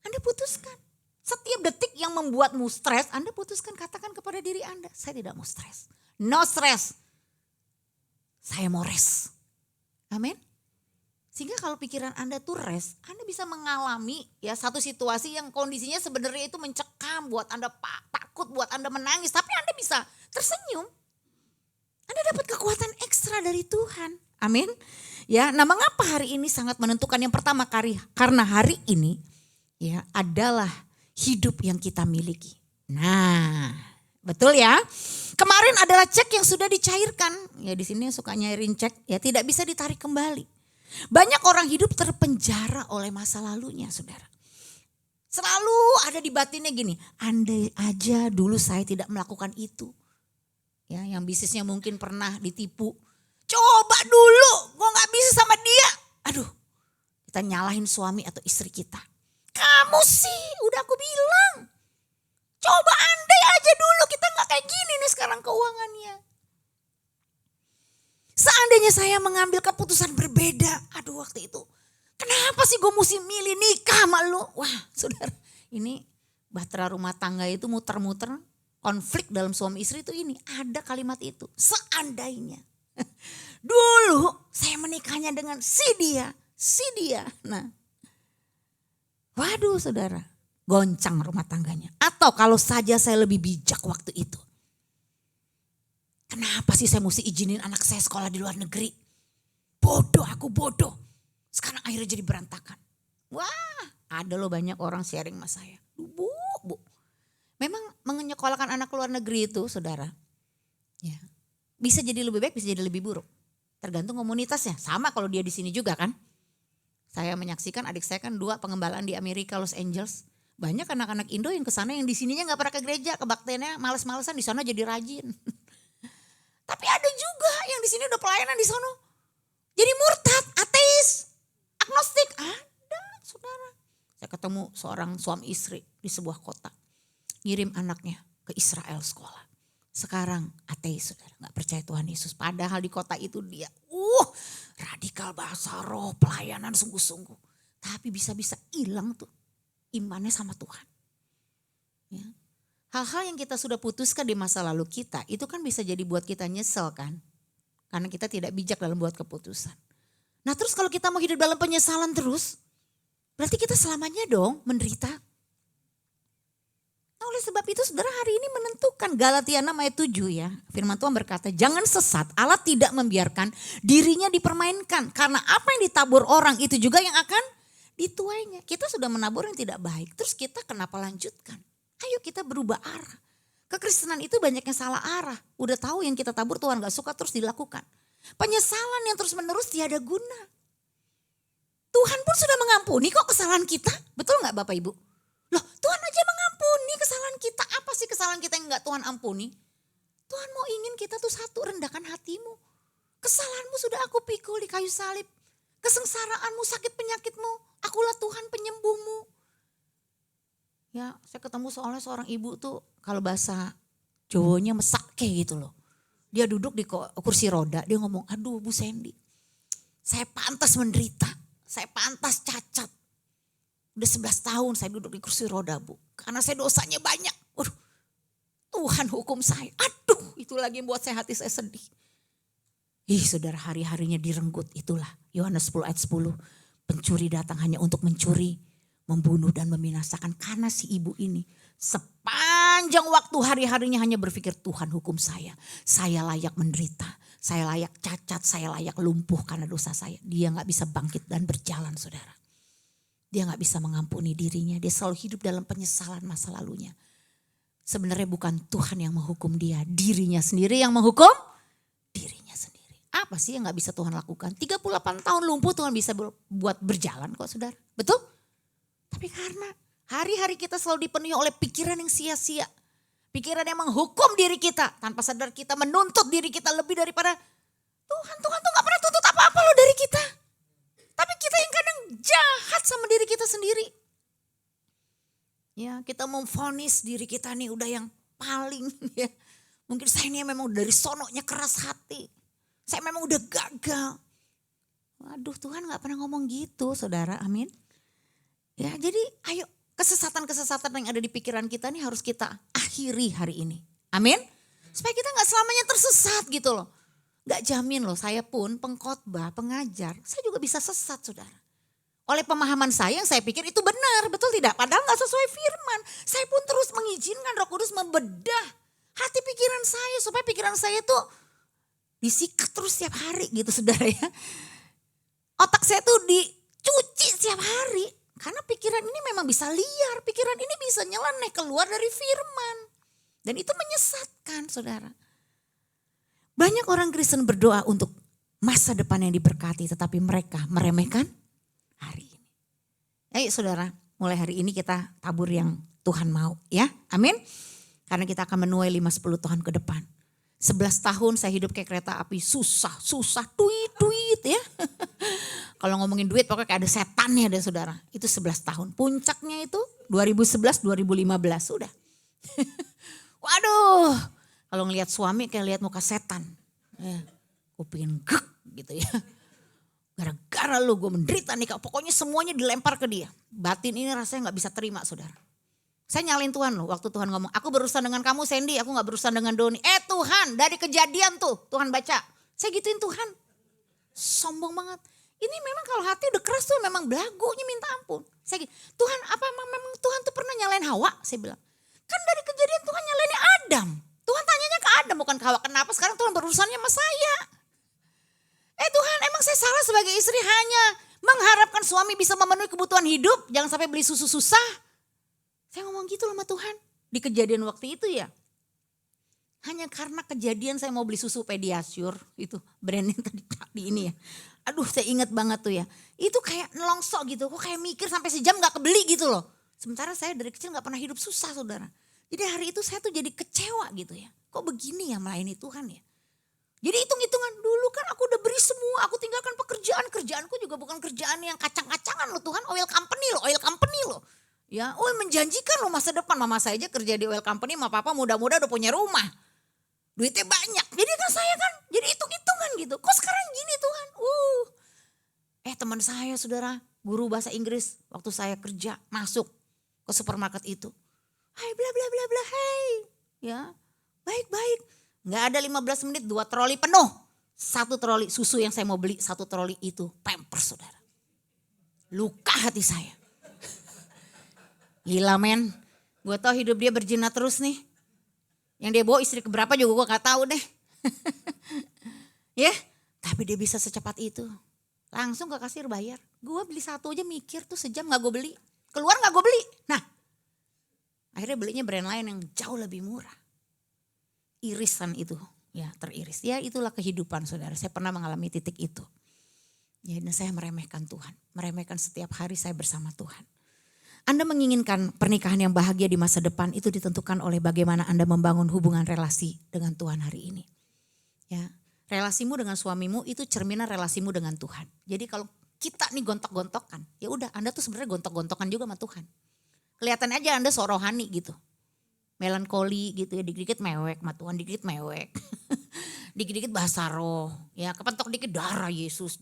Anda putuskan. Setiap detik yang membuatmu stres, Anda putuskan katakan kepada diri Anda. Saya tidak mau stres. No stress. Saya mau rest. Amin. Sehingga kalau pikiran Anda tuh rest, Anda bisa mengalami ya satu situasi yang kondisinya sebenarnya itu mencekam buat Anda takut, buat Anda menangis. Tapi Anda bisa tersenyum. Anda dapat kekuatan ekstra dari Tuhan. Amin. Ya, nah mengapa hari ini sangat menentukan? Yang pertama karena hari ini ya adalah hidup yang kita miliki. Nah, betul ya. Kemarin adalah cek yang sudah dicairkan. Ya di sini suka nyairin cek, ya tidak bisa ditarik kembali. Banyak orang hidup terpenjara oleh masa lalunya, saudara. Selalu ada di batinnya gini, andai aja dulu saya tidak melakukan itu. Ya, yang bisnisnya mungkin pernah ditipu. Coba dulu, gue gak bisa sama dia. Aduh, kita nyalahin suami atau istri kita. Kamu sih, udah aku bilang. Coba andai aja dulu kita gak kayak gini nih sekarang keuangannya. Seandainya saya mengambil keputusan berbeda, aduh waktu itu. Kenapa sih gue mesti milih nikah sama lu? Wah saudara, ini bahtera rumah tangga itu muter-muter. Konflik dalam suami istri itu ini, ada kalimat itu. Seandainya. Dulu saya menikahnya dengan si dia. Nah, waduh saudara, goncang rumah tangganya. Atau kalau saja saya lebih bijak waktu itu. Kenapa sih saya mesti izinin anak saya sekolah di luar negeri? Bodoh, aku bodoh. Sekarang akhirnya jadi berantakan. Wah, ada loh banyak orang sharing sama saya. Bu. Memang menyekolahkan anak ke luar negeri itu saudara. Ya, bisa jadi lebih baik, bisa jadi lebih buruk. Tergantung komunitasnya. Sama kalau dia di sini juga kan. Saya menyaksikan adik saya kan 2 pengembalaan di Amerika, Los Angeles. Banyak anak-anak Indo yang kesana yang di sininya gak pernah ke gereja. Kebaktiannya males-malesan, di sana jadi rajin. Tapi ada juga yang di sini udah pelayanan di sono. Jadi murtad, ateis, agnostik. Ada saudara. Saya ketemu seorang suami istri di sebuah kota. Ngirim anaknya ke Israel sekolah. Sekarang ateis saudara, gak percaya Tuhan Yesus. Padahal di kota itu dia radikal bahasa roh, pelayanan sungguh-sungguh. Tapi bisa-bisa hilang tuh imannya sama Tuhan. Ya. Hal-hal yang kita sudah putuskan di masa lalu kita, itu kan bisa jadi buat kita nyesel kan. Karena kita tidak bijak dalam buat keputusan. Nah terus kalau kita mau hidup dalam penyesalan terus, berarti kita selamanya dong menderita. Nah, oleh sebab itu saudara hari ini menentukan Galatia 6 ayat 7 ya. Firman Tuhan berkata, jangan sesat, Allah tidak membiarkan dirinya dipermainkan. Karena apa yang ditabur orang itu juga yang akan dituainya. Kita sudah menabur yang tidak baik, terus kita kenapa lanjutkan? Ayo kita berubah arah. Kekristenan itu banyak yang salah arah. Udah tahu yang kita tabur Tuhan gak suka terus dilakukan. Penyesalan yang terus menerus tiada guna. Tuhan pun sudah mengampuni kok kesalahan kita. Betul gak Bapak Ibu? Loh Tuhan aja mengampuni kesalahan kita. Apa sih kesalahan kita yang gak Tuhan ampuni? Tuhan mau ingin kita tuh satu, rendahkan hatimu. Kesalahanmu sudah aku pikul di kayu salib. Kesengsaraanmu, sakit penyakitmu. Akulah Tuhan penyembuhmu. Ya saya ketemu soalnya seorang ibu tuh kalau bahasa Jawanya mesake gitu loh. Dia duduk di kursi roda, dia ngomong, aduh Bu Sandy, saya pantas menderita, saya pantas cacat. Udah 11 tahun saya duduk di kursi roda Bu, karena saya dosanya banyak. Waduh, Tuhan hukum saya, aduh itu lagi yang buat hati saya sedih. Ih saudara, hari-harinya direnggut, itulah Yohanes 10 ayat 10. Pencuri datang hanya untuk mencuri, membunuh dan membinasakan. Karena si ibu ini sepanjang waktu hari-harinya hanya berpikir Tuhan hukum saya. Saya layak menderita, saya layak cacat, saya layak lumpuh karena dosa saya. Dia gak bisa bangkit dan berjalan saudara. Dia gak bisa mengampuni dirinya, dia selalu hidup dalam penyesalan masa lalunya. Sebenarnya bukan Tuhan yang menghukum dia, dirinya sendiri yang menghukum dirinya sendiri. Apa sih yang gak bisa Tuhan lakukan? 38 tahun lumpuh Tuhan bisa buat berjalan kok saudara, betul? Tapi karena hari-hari kita selalu dipenuhi oleh pikiran yang sia-sia. Pikiran yang menghukum diri kita. Tanpa sadar kita menuntut diri kita lebih daripada Tuhan. Tuhan tuh gak pernah tuntut apa-apa loh dari kita. Tapi kita yang kadang jahat sama diri kita sendiri. Ya kita memvonis diri kita nih udah yang paling. Ya. Mungkin saya ini memang dari sononya keras hati. Saya memang udah gagal. Waduh Tuhan gak pernah ngomong gitu saudara, amin. Ya, jadi ayo kesesatan-kesesatan yang ada di pikiran kita nih harus kita akhiri hari ini. Amin. Supaya kita gak selamanya tersesat gitu loh. Gak jamin loh, saya pun pengkhotbah, pengajar, saya juga bisa sesat saudara. Oleh pemahaman saya yang saya pikir itu benar, betul tidak? Padahal gak sesuai firman. Saya pun terus mengizinkan Roh Kudus membedah hati pikiran saya supaya pikiran saya tuh disikat terus setiap hari gitu saudara ya. Otak saya tuh dicuci setiap hari. Karena pikiran ini memang bisa liar, pikiran ini bisa nyeleneh keluar dari firman. Dan itu menyesatkan saudara. Banyak orang Kristen berdoa untuk masa depan yang diberkati tetapi mereka meremehkan hari ini. Ayo saudara, mulai hari ini kita tabur yang Tuhan mau ya. Amin. Karena kita akan menuai 5-10 tahun ke depan. 11 tahun saya hidup kayak kereta api, susah, duit ya. Kalau ngomongin duit pokoknya kayak ada setannya deh saudara. Itu 11 tahun. Puncaknya itu 2011, 2015 udah. Waduh, kalau ngelihat suami kayak lihat muka setan. Ya, gue pengen gek gitu ya. Gara-gara lu gue menderita nih kak. Pokoknya semuanya dilempar ke dia. Batin ini rasanya gak bisa terima saudara. Saya nyalain Tuhan loh waktu Tuhan ngomong. Aku berurusan dengan kamu Sandy, aku gak berurusan dengan Doni. Tuhan dari kejadian tuh Tuhan baca. Saya gituin Tuhan. Sombong banget. Ini memang kalau hati udah keras tuh memang belagunya minta ampun. Saya gitu, Tuhan apa memang Tuhan tuh pernah nyalain Hawa? Saya bilang. Kan dari kejadian Tuhan nyalainnya Adam. Tuhan tanyanya ke Adam bukan ke Hawa. Kenapa sekarang Tuhan berurusannya sama saya? Tuhan emang saya salah sebagai istri hanya mengharapkan suami bisa memenuhi kebutuhan hidup. Jangan sampai beli susu susah. Saya ngomong gitu loh sama Tuhan. Di kejadian waktu itu ya. Hanya karena kejadian saya mau beli susu Pediasure. Itu brandnya tadi ini ya. Aduh saya ingat banget tuh ya. Itu kayak nelongso gitu. Kok kayak mikir sampai sejam gak kebeli gitu loh. Sementara saya dari kecil gak pernah hidup susah saudara. Jadi hari itu saya tuh jadi kecewa gitu ya. Kok begini ya melayani Tuhan ya. Jadi hitung-hitungan dulu kan aku udah beri semua. Aku tinggalkan pekerjaan. Kerjaanku juga bukan kerjaan yang kacang-kacangan loh Tuhan. Oil company loh. Ya, menjanjikan loh masa depan. Mama saya aja kerja di oil company, sama papa muda-muda udah punya rumah. Duitnya banyak. Jadi kan saya kan jadi hitung-hitungan gitu. Kok sekarang gini Tuhan? Teman saya saudara, guru bahasa Inggris waktu saya kerja masuk ke supermarket itu. Hai bla bla bla bla, hai. Ya, baik-baik. Nggak ada 15 menit 2 troli penuh. 1 troli susu yang saya mau beli, 1 troli itu Pampers saudara. Luka hati saya. Gila men, gue tau hidup dia berjinah terus nih. Yang dia bawa istri keberapa juga gue gak tahu deh. Ya, tapi dia bisa secepat itu. Langsung ke kasir bayar. Gue beli 1 aja mikir tuh sejam gak gue beli. Keluar gak gue beli. Nah, akhirnya belinya brand lain yang jauh lebih murah. Irisan itu, ya teriris. Ya itulah kehidupan saudara, saya pernah mengalami titik itu. Ya, dan saya meremehkan Tuhan. Meremehkan setiap hari saya bersama Tuhan. Anda menginginkan pernikahan yang bahagia di masa depan itu ditentukan oleh bagaimana Anda membangun hubungan relasi dengan Tuhan hari ini. Ya, relasimu dengan suamimu itu cerminan relasimu dengan Tuhan. Jadi kalau kita nih gontok-gontokan, ya udah Anda tuh sebenarnya gontok-gontokan juga sama Tuhan. Kelihatannya aja Anda rohani gitu. Melankoli gitu ya, dikit-dikit mewek sama Tuhan, dikit-dikit mewek. Dikit-dikit bahasa roh, ya kepentok dikit darah Yesus.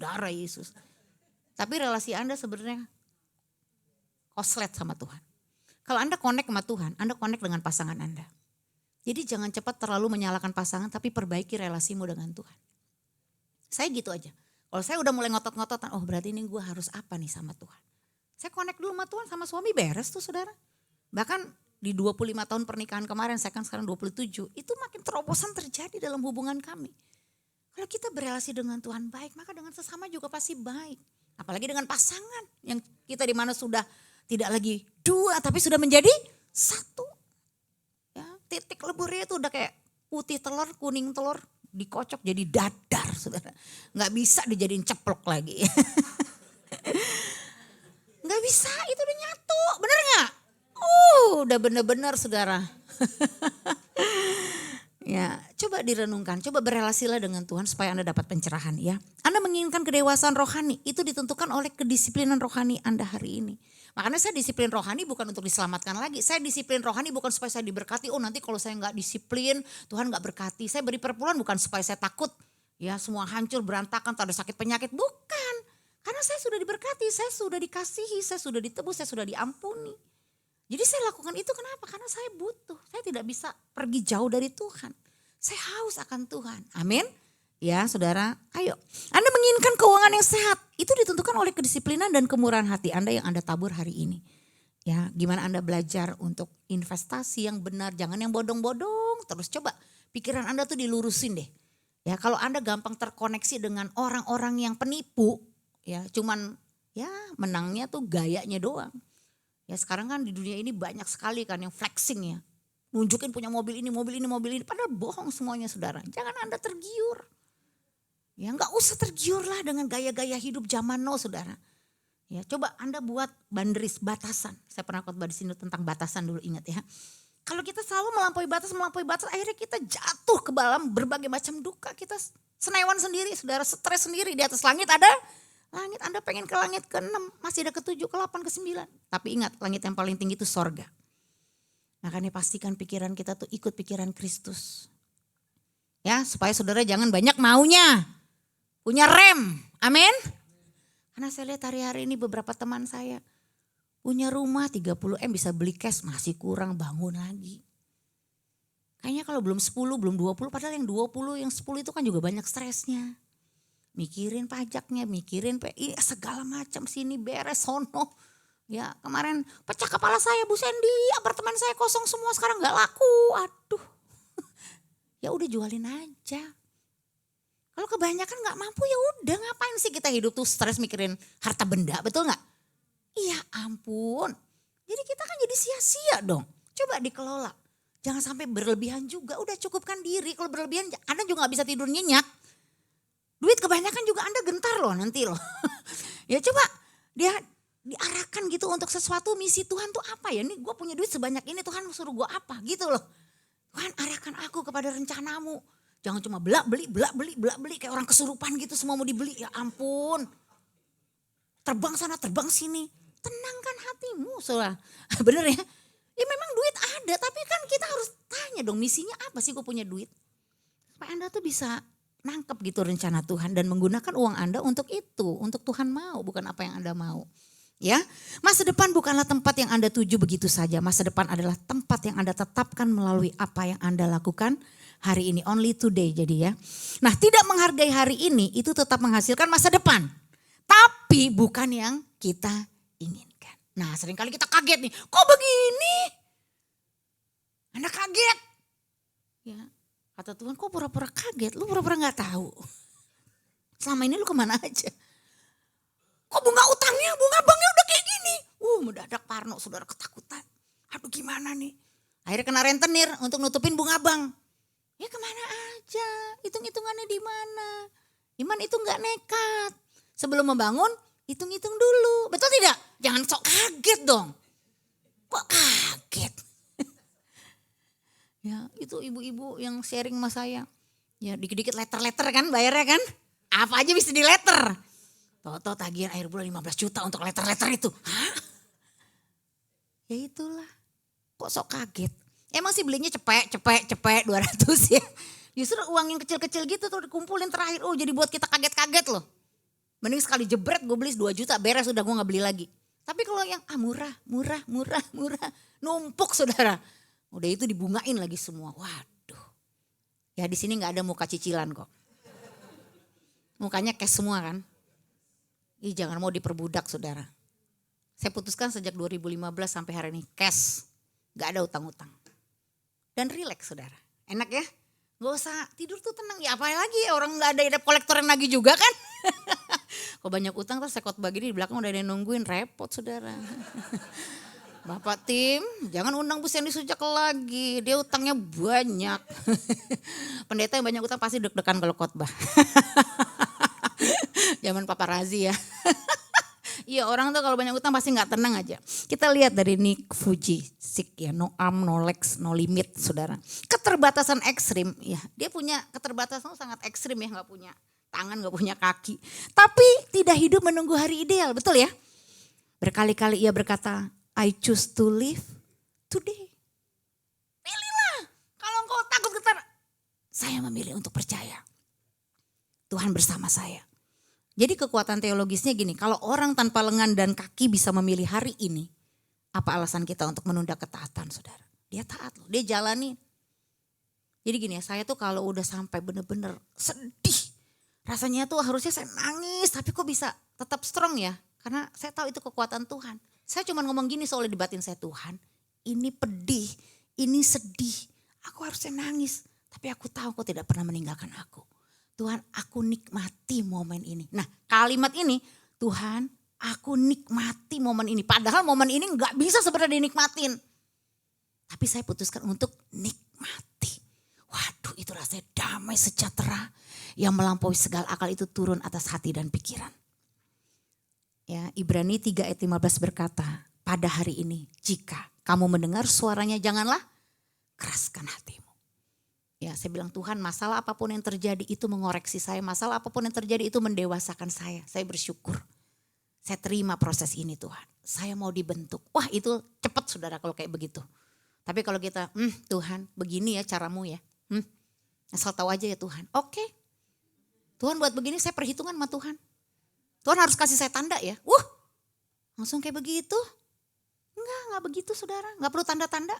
Tapi relasi Anda sebenarnya koslet sama Tuhan. Kalau Anda connect sama Tuhan, Anda connect dengan pasangan Anda. Jadi jangan cepat terlalu menyalahkan pasangan, tapi perbaiki relasimu dengan Tuhan. Saya gitu aja. Kalau saya udah mulai ngotot-ngototan, berarti ini gue harus apa nih sama Tuhan. Saya connect dulu sama Tuhan, sama suami beres tuh saudara. Bahkan di 25 tahun pernikahan kemarin, saya kan sekarang 27, itu makin terobosan terjadi dalam hubungan kami. Kalau kita berelasi dengan Tuhan baik, maka dengan sesama juga pasti baik. Apalagi dengan pasangan yang kita di mana sudah tidak lagi 2 tapi sudah menjadi 1. Ya, titik leburnya itu udah kayak putih telur, kuning telur dikocok jadi dadar saudara. Gak bisa dijadiin ceplok lagi. Gak bisa, itu udah nyatu, bener gak? Udah bener-bener saudara. Ya, coba direnungkan, coba berelasilah dengan Tuhan supaya Anda dapat pencerahan ya. Anda menginginkan kedewasaan rohani, itu ditentukan oleh kedisiplinan rohani Anda hari ini. Makanya saya disiplin rohani bukan untuk diselamatkan lagi. Saya disiplin rohani bukan supaya saya diberkati. Nanti kalau saya gak disiplin, Tuhan gak berkati. Saya beri perpuluhan bukan supaya saya takut. Ya semua hancur, berantakan, tak ada sakit penyakit. Bukan. Karena saya sudah diberkati, saya sudah dikasihi, saya sudah ditebus, saya sudah diampuni. Jadi saya lakukan itu kenapa? Karena saya butuh. Saya tidak bisa pergi jauh dari Tuhan. Saya haus akan Tuhan. Amin. Ya saudara, ayo. Anda menginginkan keuangan yang sehat. Itu ditentukan oleh kedisiplinan dan kemurahan hati Anda yang Anda tabur hari ini. Ya, gimana Anda belajar untuk investasi yang benar. Jangan yang bodong-bodong. Terus coba pikiran Anda tuh dilurusin deh. Ya, kalau Anda gampang terkoneksi dengan orang-orang yang penipu. Ya, cuman ya menangnya tuh gayanya doang. Ya sekarang kan di dunia ini banyak sekali kan yang flexing ya. Nunjukin punya mobil ini, mobil ini, mobil ini. Padahal bohong semuanya saudara. Jangan Anda tergiur. Ya nggak usah tergiur lah dengan gaya-gaya hidup zaman now saudara. Ya coba Anda buat boundaries, batasan. Saya pernah khotbah di sini tentang batasan dulu, ingat ya. Kalau kita selalu melampaui batas, akhirnya kita jatuh ke dalam berbagai macam duka. Kita senewan sendiri saudara, stres sendiri. Di atas langit ada langit, Anda pengen ke langit ke-6, masih ada ke-7, ke-8, ke-9. Tapi ingat langit yang paling tinggi itu sorga. Makanya pastikan pikiran kita tuh ikut pikiran Kristus. Ya supaya saudara jangan banyak maunya. Punya rem, amin. Karena saya lihat hari-hari ini beberapa teman saya punya rumah 30M bisa beli cash masih kurang bangun lagi. Kayaknya kalau belum 10, belum 20, padahal yang 20, yang 10 itu kan juga banyak stresnya. Mikirin pajaknya, mikirin segala macam sini beres sono. Ya kemarin pecah kepala saya Bu Sandy, apartemen saya kosong semua sekarang gak laku. Aduh, ya udah jualin aja. Kalau kebanyakan gak mampu ya udah, ngapain sih kita hidup tuh stres mikirin harta benda, betul gak? Iya ampun, jadi kita kan jadi sia-sia dong. Coba dikelola, jangan sampai berlebihan juga, udah cukupkan diri. Kalau berlebihan Anda juga gak bisa tidur nyenyak. Duit kebanyakan juga Anda gentar loh nanti loh. Ya coba dia diarahkan gitu untuk sesuatu, misi Tuhan tuh apa ya? Nih gue punya duit sebanyak ini, Tuhan suruh gue apa gitu loh. Tuhan arahkan aku kepada rencanamu. Jangan cuma belak beli kayak orang kesurupan gitu, semua mau dibeli. Ya ampun. Terbang sana, terbang sini. Tenangkan hatimu, saudara. Bener ya? Ya memang duit ada, tapi kan kita harus tanya dong misinya apa sih gue punya duit. Supaya Anda tuh bisa nangkep gitu rencana Tuhan dan menggunakan uang Anda untuk itu. Untuk Tuhan mau, bukan apa yang Anda mau. Ya, masa depan bukanlah tempat yang Anda tuju begitu saja. Masa depan adalah tempat yang Anda tetapkan melalui apa yang Anda lakukan hari ini, only today jadi ya. Nah tidak menghargai hari ini itu tetap menghasilkan masa depan. Tapi bukan yang kita inginkan. Nah seringkali kita kaget nih, kok begini? Anda kaget. Ya, kata Tuhan kok pura-pura kaget, lu pura-pura gak tahu. Selama ini lu kemana aja? Kok bunga utangnya, bunga banknya udah kayak gini? Mendadak Parno saudara ketakutan. Aduh gimana nih? Akhirnya kena rentenir untuk nutupin bunga bank. Ya kemana aja, hitung-hitungannya di mana. Iman itu gak nekat. Sebelum membangun, hitung-hitung dulu. Betul tidak? Jangan sok kaget dong. Kok kaget? Ya itu ibu-ibu yang sharing sama saya. Ya dikit-dikit letter-letter kan bayarnya kan. Apa aja bisa di letter. Toto tagihan akhir bulan 15 juta untuk letter-letter itu. Hah? Ya itulah. Kok sok kaget? Emang sih belinya cepet 200 ya. Justru uang yang kecil-kecil gitu tuh dikumpulin terakhir. Jadi buat kita kaget-kaget loh. Mending sekali jebret gue beli 2 juta beres udah gue gak beli lagi. Tapi kalau yang murah. Numpuk saudara. Udah itu dibungain lagi semua. Waduh. Ya di sini gak ada muka cicilan kok. Mukanya cash semua kan. Jangan mau diperbudak saudara. Saya putuskan sejak 2015 sampai hari ini cash. Gak ada utang-utang. Dan rileks saudara. Enak ya? Gak usah tidur tuh tenang. Ya apa lagi orang gak ada debt kolektor yang nagih juga kan. Kalau banyak utang terus saya khotbah gini di belakang udah ada yang nungguin. Repot saudara. Bapak tim jangan undang Bu Sandy Sujak lagi. Dia utangnya banyak. Pendeta yang banyak utang pasti deg-degan kalau khotbah. Zaman paparazi ya. Iya orang tuh kalau banyak utang pasti gak tenang aja. Kita lihat dari Nick Vujicic ya, no arm, no legs, no limit saudara. Keterbatasan ekstrim ya, dia punya keterbatasan sangat ekstrim ya, gak punya tangan, gak punya kaki. Tapi tidak hidup menunggu hari ideal, betul ya? Berkali-kali ia berkata, I choose to live today. Pilihlah, kalau engkau takut getar, saya memilih untuk percaya. Tuhan bersama saya. Jadi kekuatan teologisnya gini, kalau orang tanpa lengan dan kaki bisa memilih hari ini, apa alasan kita untuk menunda ketaatan saudara? Dia taat loh, dia jalani. Jadi gini ya, saya tuh kalau udah sampai bener-bener sedih, Rasanya tuh harusnya saya nangis, tapi kok bisa tetap strong ya? Karena saya tahu itu kekuatan Tuhan. Saya cuma ngomong gini soalnya di batin saya, Tuhan ini pedih, ini sedih. Aku harusnya nangis, tapi aku tahu kau tidak pernah meninggalkan aku. Tuhan, aku nikmati momen ini. Nah, kalimat ini, Tuhan, aku nikmati momen ini. Padahal momen ini nggak bisa sebenarnya dinikmatin. Tapi saya putuskan untuk nikmati. Waduh, itu rasanya damai sejahtera yang melampaui segala akal itu turun atas hati dan pikiran. Ya, Ibrani 3 ayat 15 berkata, pada hari ini jika kamu mendengar suaranya janganlah keraskan hatimu. Ya, saya bilang Tuhan, masalah apapun yang terjadi itu mengoreksi saya. Masalah apapun yang terjadi itu mendewasakan saya. Saya bersyukur. Saya terima proses ini Tuhan. Saya mau dibentuk. Wah, itu cepat saudara kalau kayak begitu. Tapi kalau kita, Tuhan begini ya caramu ya. Asal tahu aja ya Tuhan. Oke. Tuhan buat begini, saya perhitungan sama Tuhan. Tuhan harus kasih saya tanda ya. Langsung kayak begitu. Enggak begitu saudara. Enggak perlu tanda-tanda.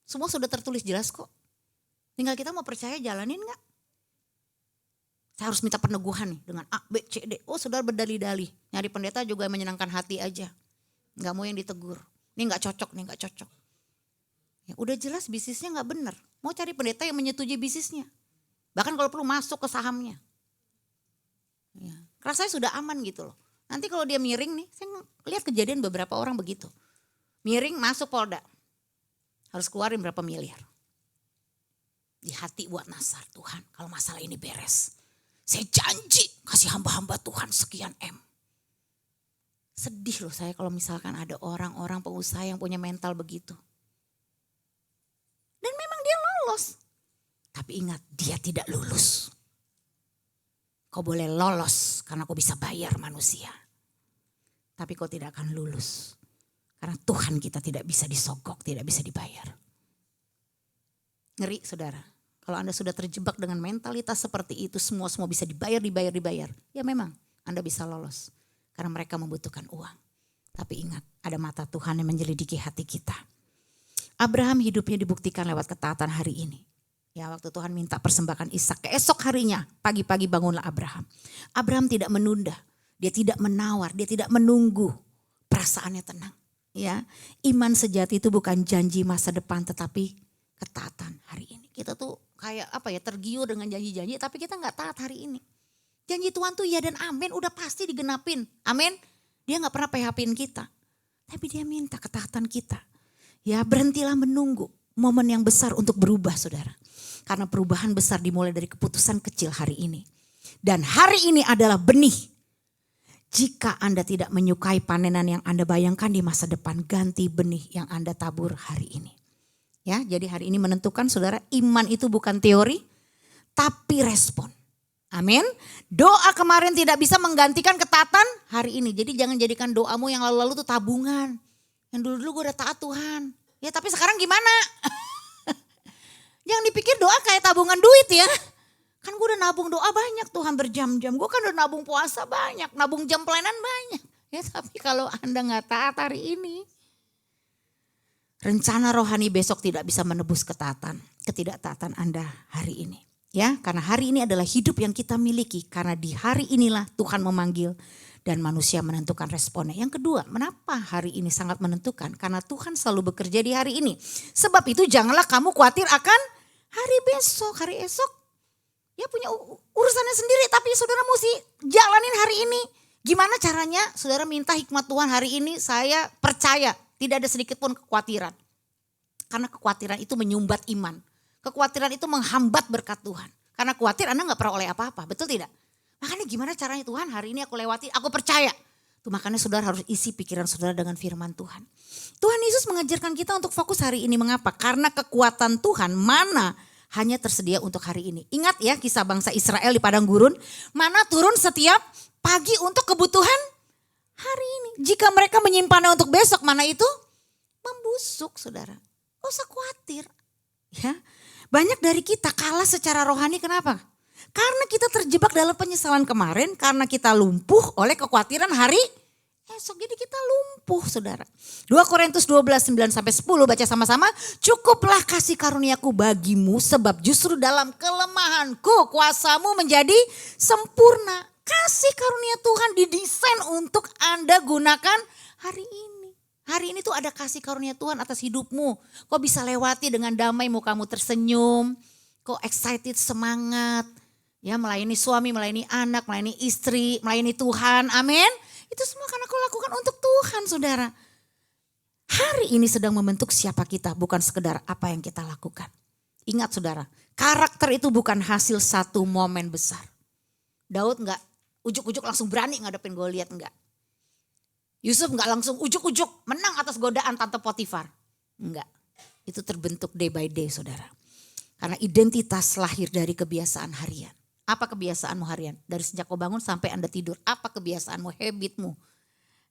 Semua sudah tertulis jelas kok. Tinggal kita mau percaya jalanin gak? Saya harus minta peneguhan nih dengan A, B, C, D. Oh saudara berdalih-dalih. Nyari pendeta juga menyenangkan hati aja. Gak mau yang ditegur. Ini gak cocok, nih gak cocok. Ya, udah jelas bisnisnya gak benar. Mau cari pendeta yang menyetujui bisnisnya. Bahkan kalau perlu masuk ke sahamnya. Ya, karena saya sudah aman gitu loh. Nanti kalau dia miring nih, saya lihat kejadian beberapa orang begitu. Miring masuk Polda. Harus keluarin berapa miliar. Di hati buat nasar, Tuhan kalau masalah ini beres. Saya janji kasih hamba-hamba Tuhan sekian M. Sedih loh saya kalau misalkan ada orang-orang pengusaha yang punya mental begitu. Dan memang dia lolos. Tapi ingat dia tidak lulus. Kau boleh lolos karena kau bisa bayar manusia. Tapi kau tidak akan lulus. Karena Tuhan kita tidak bisa disogok, tidak bisa dibayar. Ngeri saudara. Kalau Anda sudah terjebak dengan mentalitas seperti itu, semua bisa dibayar. Ya memang Anda bisa lolos. Karena mereka membutuhkan uang. Tapi ingat, ada mata Tuhan yang menyelidiki hati kita. Abraham hidupnya dibuktikan lewat ketaatan hari ini. Ya, waktu Tuhan minta persembahkan Ishak, keesok harinya pagi-pagi bangunlah Abraham. Abraham tidak menunda, dia tidak menawar, dia tidak menunggu. Perasaannya tenang. Ya, iman sejati itu bukan janji masa depan tetapi ketaatan hari ini. Kita tuh kayak tergiur dengan janji-janji tapi kita gak taat hari ini. Janji Tuhan tuh ya dan amin udah pasti digenapin. Amin. Dia gak pernah PHP-in kita. Tapi dia minta ketaatan kita. Ya berhentilah menunggu momen yang besar untuk berubah saudara. Karena perubahan besar dimulai dari keputusan kecil hari ini. Dan hari ini adalah benih. Jika Anda tidak menyukai panenan yang Anda bayangkan di masa depan, ganti benih yang Anda tabur hari ini. Ya, jadi hari ini menentukan saudara, iman itu bukan teori, tapi respon. Amin. Doa kemarin tidak bisa menggantikan ketaatan hari ini. Jadi jangan jadikan doamu yang lalu-lalu itu tabungan. Yang dulu-dulu gue udah taat Tuhan. Ya tapi sekarang gimana? Jangan dipikir doa kayak tabungan duit ya. Kan gue udah nabung doa banyak Tuhan berjam-jam. Gue kan udah nabung puasa banyak, nabung jam pelayanan banyak. Ya tapi kalau Anda gak taat hari ini. Rencana rohani besok tidak bisa menebus ketidaktaatan Anda hari ini. Ya, karena hari ini adalah hidup yang kita miliki. Karena di hari inilah Tuhan memanggil dan manusia menentukan responnya. Yang kedua, kenapa hari ini sangat menentukan? Karena Tuhan selalu bekerja di hari ini. Sebab itu janganlah kamu khawatir akan hari besok, hari esok. Ya punya urusannya sendiri tapi saudara mesti jalanin hari ini. Gimana caranya? Saudara minta hikmat Tuhan hari ini, saya percaya. Tidak ada sedikit pun kekhawatiran. Karena kekhawatiran itu menyumbat iman. Kekhawatiran itu menghambat berkat Tuhan. Karena khawatir Anda gak pernah oleh apa-apa. Betul tidak? Makanya gimana caranya Tuhan hari ini aku lewati, aku percaya. Tuh makanya saudara harus isi pikiran saudara dengan firman Tuhan. Tuhan Yesus mengajarkan kita untuk fokus hari ini. Mengapa? Karena kekuatan Tuhan mana hanya tersedia untuk hari ini. Ingat ya kisah bangsa Israel di padang gurun. Mana turun setiap pagi untuk kebutuhan hari ini. Jika mereka menyimpannya untuk besok, mana itu? Membusuk saudara. Gak usah khawatir. Ya, banyak dari kita kalah secara rohani kenapa? Karena kita terjebak dalam penyesalan kemarin. Karena kita lumpuh oleh kekhawatiran hari esok. Jadi kita lumpuh saudara. 2 Korintus 12:9-10 baca sama-sama. Cukuplah kasih karuniaku bagimu sebab justru dalam kelemahanku kuasamu menjadi sempurna. Kasih karunia Tuhan didesain untuk Anda gunakan hari ini. Hari ini tuh ada kasih karunia Tuhan atas hidupmu. Kok bisa lewati dengan damai, mukamu tersenyum. Kok excited, semangat. Ya, melayani suami, melayani anak, melayani istri, melayani Tuhan. Amin. Itu semua karena kau lakukan untuk Tuhan saudara. Hari ini sedang membentuk siapa kita, bukan sekedar apa yang kita lakukan. Ingat saudara, karakter itu bukan hasil satu momen besar. Daud enggak ujuk-ujuk langsung berani ngadepin Goliat, enggak. Yusuf enggak langsung ujuk-ujuk menang atas godaan Tante Potifar. Enggak, itu terbentuk day by day saudara. Karena identitas lahir dari kebiasaan harian. Apa kebiasaanmu harian? Dari sejak kau bangun sampai Anda tidur. Apa kebiasaanmu, habitmu?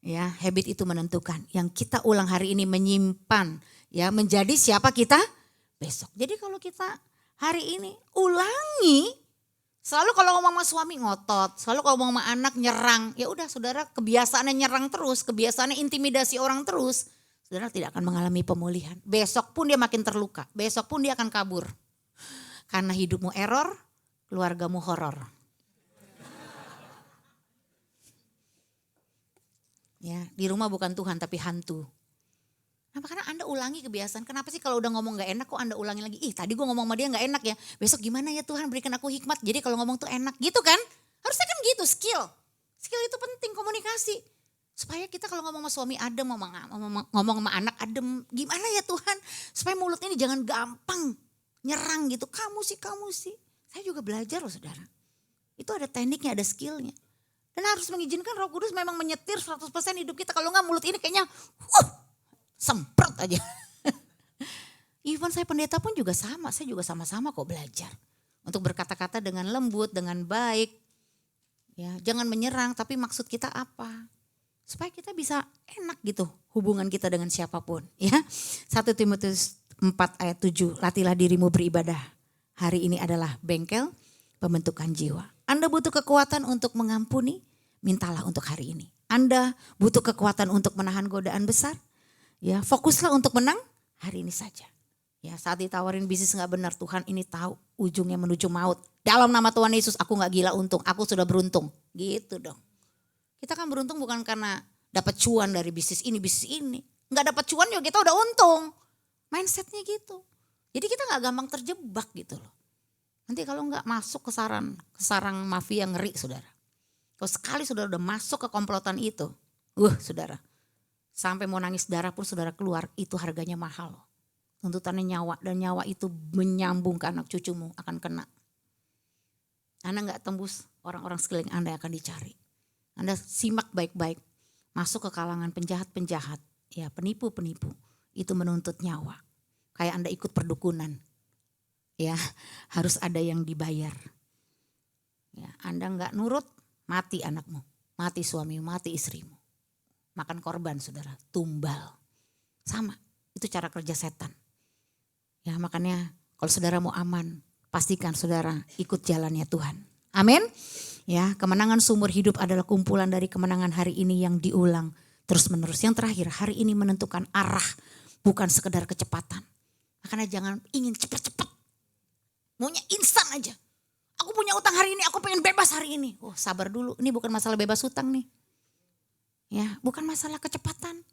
Ya, habit itu menentukan. Yang kita ulang hari ini menyimpan ya menjadi siapa kita besok. Jadi kalau kita hari ini ulangi, selalu kalau ngomong sama suami ngotot, selalu kalau ngomong sama anak nyerang. Ya udah saudara, kebiasaannya nyerang terus, kebiasaannya intimidasi orang terus. Saudara tidak akan mengalami pemulihan. Besok pun dia makin terluka, besok pun dia akan kabur. Karena hidupmu error, keluargamu horor. Ya, di rumah bukan Tuhan tapi hantu. Kenapa? Karena Anda ulangi kebiasaan. Kenapa sih kalau udah ngomong gak enak kok Anda ulangi lagi? Ih tadi gue ngomong sama dia gak enak ya. Besok gimana ya Tuhan berikan aku hikmat. Jadi kalau ngomong tuh enak gitu kan. Harusnya kan gitu skill. Skill itu penting komunikasi. Supaya kita kalau ngomong sama suami adem, ngomong sama anak adem. Gimana ya Tuhan supaya mulut ini jangan gampang nyerang gitu. Kamu sih. Saya juga belajar loh saudara. Itu ada tekniknya, ada skillnya. Dan harus mengizinkan Roh Kudus memang menyetir 100% hidup kita. Kalau enggak mulut ini kayaknya semprot aja. Even saya pendeta pun juga sama. Saya juga sama-sama kok belajar. Untuk berkata-kata dengan lembut, dengan baik. Ya, jangan menyerang tapi maksud kita apa. Supaya kita bisa enak gitu hubungan kita dengan siapapun. Ya, 1 Timotius 4 ayat 7. Latihlah dirimu beribadah. Hari ini adalah bengkel pembentukan jiwa. Anda butuh kekuatan untuk mengampuni, mintalah untuk hari ini. Anda butuh kekuatan untuk menahan godaan besar, ya fokuslah untuk menang hari ini saja. Ya saat ditawarin bisnis nggak benar, Tuhan ini tahu ujungnya menuju maut. Dalam nama Tuhan Yesus aku nggak gila untung, aku sudah beruntung. Gitu dong. Kita kan beruntung bukan karena dapat cuan dari bisnis ini. Nggak dapat cuan juga kita udah untung. Mindsetnya gitu. Jadi kita gak gampang terjebak gitu loh. Nanti kalau gak masuk ke sarang mafia ngeri saudara. Kalau sekali saudara udah masuk ke komplotan itu. Saudara. Sampai mau nangis darah pun saudara keluar. Itu harganya mahal loh. Tuntutannya nyawa. Dan nyawa itu menyambung ke anak cucumu akan kena. Anda gak tembus, orang-orang sekeliling Anda akan dicari. Anda simak baik-baik. Masuk ke kalangan penjahat-penjahat. Ya penipu-penipu. Itu menuntut nyawa. Kayak Anda ikut perdukunan, ya harus ada yang dibayar. Ya, Anda nggak nurut, mati anakmu, mati suamimu, mati istrimu. Makan korban saudara, tumbal. Sama, itu cara kerja setan. Ya makanya kalau saudara mau aman, pastikan saudara ikut jalannya Tuhan. Amin. Ya, kemenangan seumur hidup adalah kumpulan dari kemenangan hari ini yang diulang terus menerus. Yang terakhir, hari ini menentukan arah, bukan sekedar kecepatan. Makanya jangan ingin cepat-cepat. Maunya instan aja. Aku punya utang hari ini, aku pengen bebas hari ini. Sabar dulu, ini bukan masalah bebas utang nih. Ya, bukan masalah kecepatan.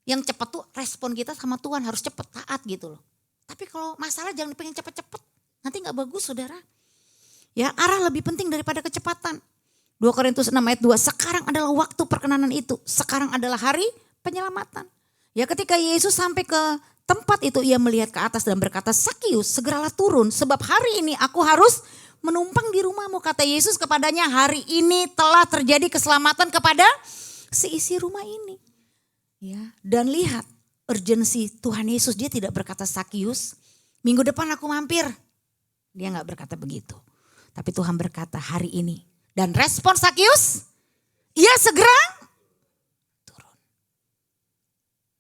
Yang cepat tuh respon kita sama Tuhan harus cepat, taat gitu loh. Tapi kalau masalah jangan pengen cepat-cepat. Nanti gak bagus saudara. Ya, arah lebih penting daripada kecepatan. 2 Korintus 6 ayat 2, sekarang adalah waktu perkenanan itu. Sekarang adalah hari penyelamatan. Ya ketika Yesus sampai ke tempat itu ia melihat ke atas dan berkata, Sakius segeralah turun sebab hari ini aku harus menumpang di rumahmu. Kata Yesus kepadanya, hari ini telah terjadi keselamatan kepada seisi rumah ini. Ya, dan lihat urgensi Tuhan Yesus, dia tidak berkata Sakius, minggu depan aku mampir. Dia gak berkata begitu. Tapi Tuhan berkata hari ini. Dan respon Sakius, ia segera turun.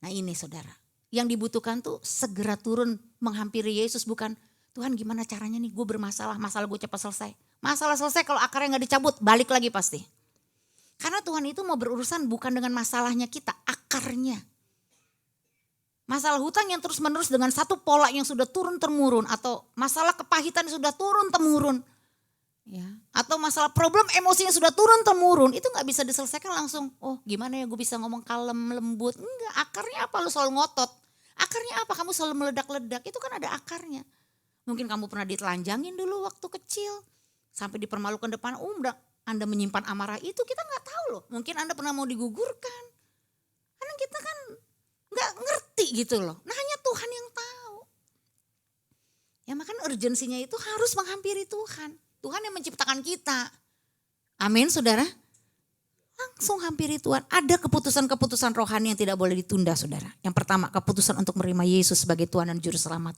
Nah ini saudara. Yang dibutuhkan tuh segera turun menghampiri Yesus, bukan Tuhan gimana caranya nih gue bermasalah, masalah gue cepat selesai. Masalah selesai kalau akarnya gak dicabut, balik lagi pasti. Karena Tuhan itu mau berurusan bukan dengan masalahnya kita, akarnya. Masalah hutang yang terus menerus dengan satu pola yang sudah turun temurun, atau masalah kepahitan yang sudah turun temurun, ya, atau masalah problem emosi yang sudah turun temurun, itu nggak bisa diselesaikan langsung. Oh, gimana ya gue bisa ngomong kalem lembut? Enggak, akarnya apa lu selalu ngotot? Akarnya apa kamu selalu meledak-ledak? Itu kan ada akarnya. Mungkin kamu pernah ditelanjangin dulu waktu kecil, sampai dipermalukan depan umum. Anda menyimpan amarah itu, kita nggak tahu loh. Mungkin Anda pernah mau digugurkan, karena kita kan nggak ngerti gitu loh. Nah, hanya Tuhan yang tahu. Ya makanya urgensinya itu harus menghampiri Tuhan. Tuhan yang menciptakan kita. Amin saudara. Langsung hampiri Tuhan. Ada keputusan-keputusan rohani yang tidak boleh ditunda saudara. Yang pertama, keputusan untuk menerima Yesus sebagai Tuhan dan Juru Selamat.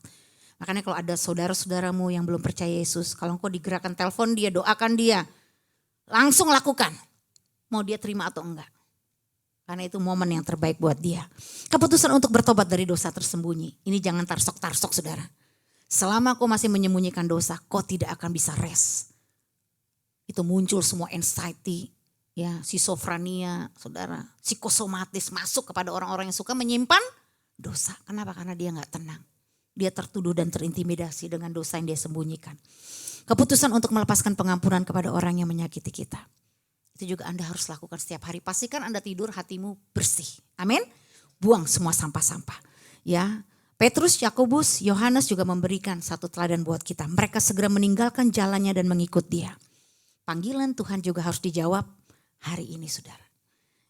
Makanya kalau ada saudara-saudaramu yang belum percaya Yesus, kalau engkau digerakkan, telepon dia, doakan dia. Langsung lakukan. Mau dia terima atau enggak. Karena itu momen yang terbaik buat dia. Keputusan untuk bertobat dari dosa tersembunyi. Ini jangan tarsok-tarsok saudara. Selama kau masih menyembunyikan dosa, kau tidak akan bisa rest. Itu muncul semua anxiety, ya, schizophrenia, saudara, psikosomatis masuk kepada orang-orang yang suka menyimpan dosa. Kenapa? Karena dia nggak tenang. Dia tertuduh dan terintimidasi dengan dosa yang dia sembunyikan. Keputusan untuk melepaskan pengampunan kepada orang yang menyakiti kita. Itu juga Anda harus lakukan setiap hari. Pastikan Anda tidur hatimu bersih. Amin. Buang semua sampah-sampah. Ya, Petrus, Yakobus, Yohanes juga memberikan satu teladan buat kita. Mereka segera meninggalkan jalannya dan mengikut dia. Panggilan Tuhan juga harus dijawab hari ini saudara.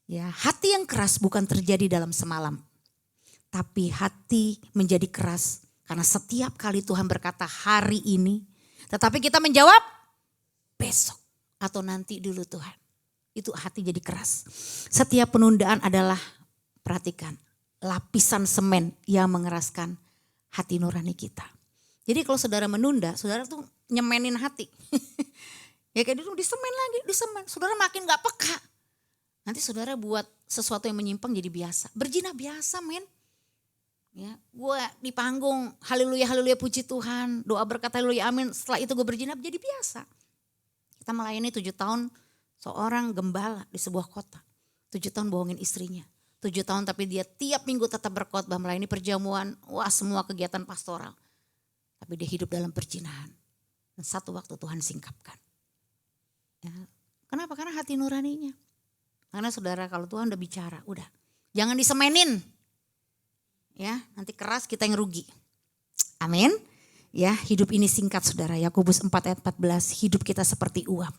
Ya, hati yang keras bukan terjadi dalam semalam. Tapi hati menjadi keras karena setiap kali Tuhan berkata hari ini. Tetapi kita menjawab besok atau nanti dulu Tuhan. Itu hati jadi keras. Setiap penundaan adalah, perhatikan, lapisan semen yang mengeraskan hati nurani kita. Jadi kalau saudara menunda, saudara tuh nyemenin hati. Ya kayak dulu disemen lagi, disemen. Saudara makin gak peka. Nanti saudara buat sesuatu yang menyimpang jadi biasa. Berzina biasa men. Ya, gue di panggung haleluya haleluya puji Tuhan, doa berkata haleluya amin. Setelah itu gue berzina jadi biasa. Kita melayani 7 tahun seorang gembala di sebuah kota. 7 tahun bohongin istrinya. 7 tahun tapi dia tiap minggu tetap berkhotbah, melayani perjamuan, wah semua kegiatan pastoral. Tapi dia hidup dalam perzinahan. Dan satu waktu Tuhan singkapkan. Ya, kenapa? Karena hati nuraninya. Karena saudara kalau Tuhan udah bicara, udah. Jangan disemenin. Ya, nanti keras kita yang rugi. Amin. Ya, hidup ini singkat saudara. Yakobus 4 ayat 14, hidup kita seperti uap.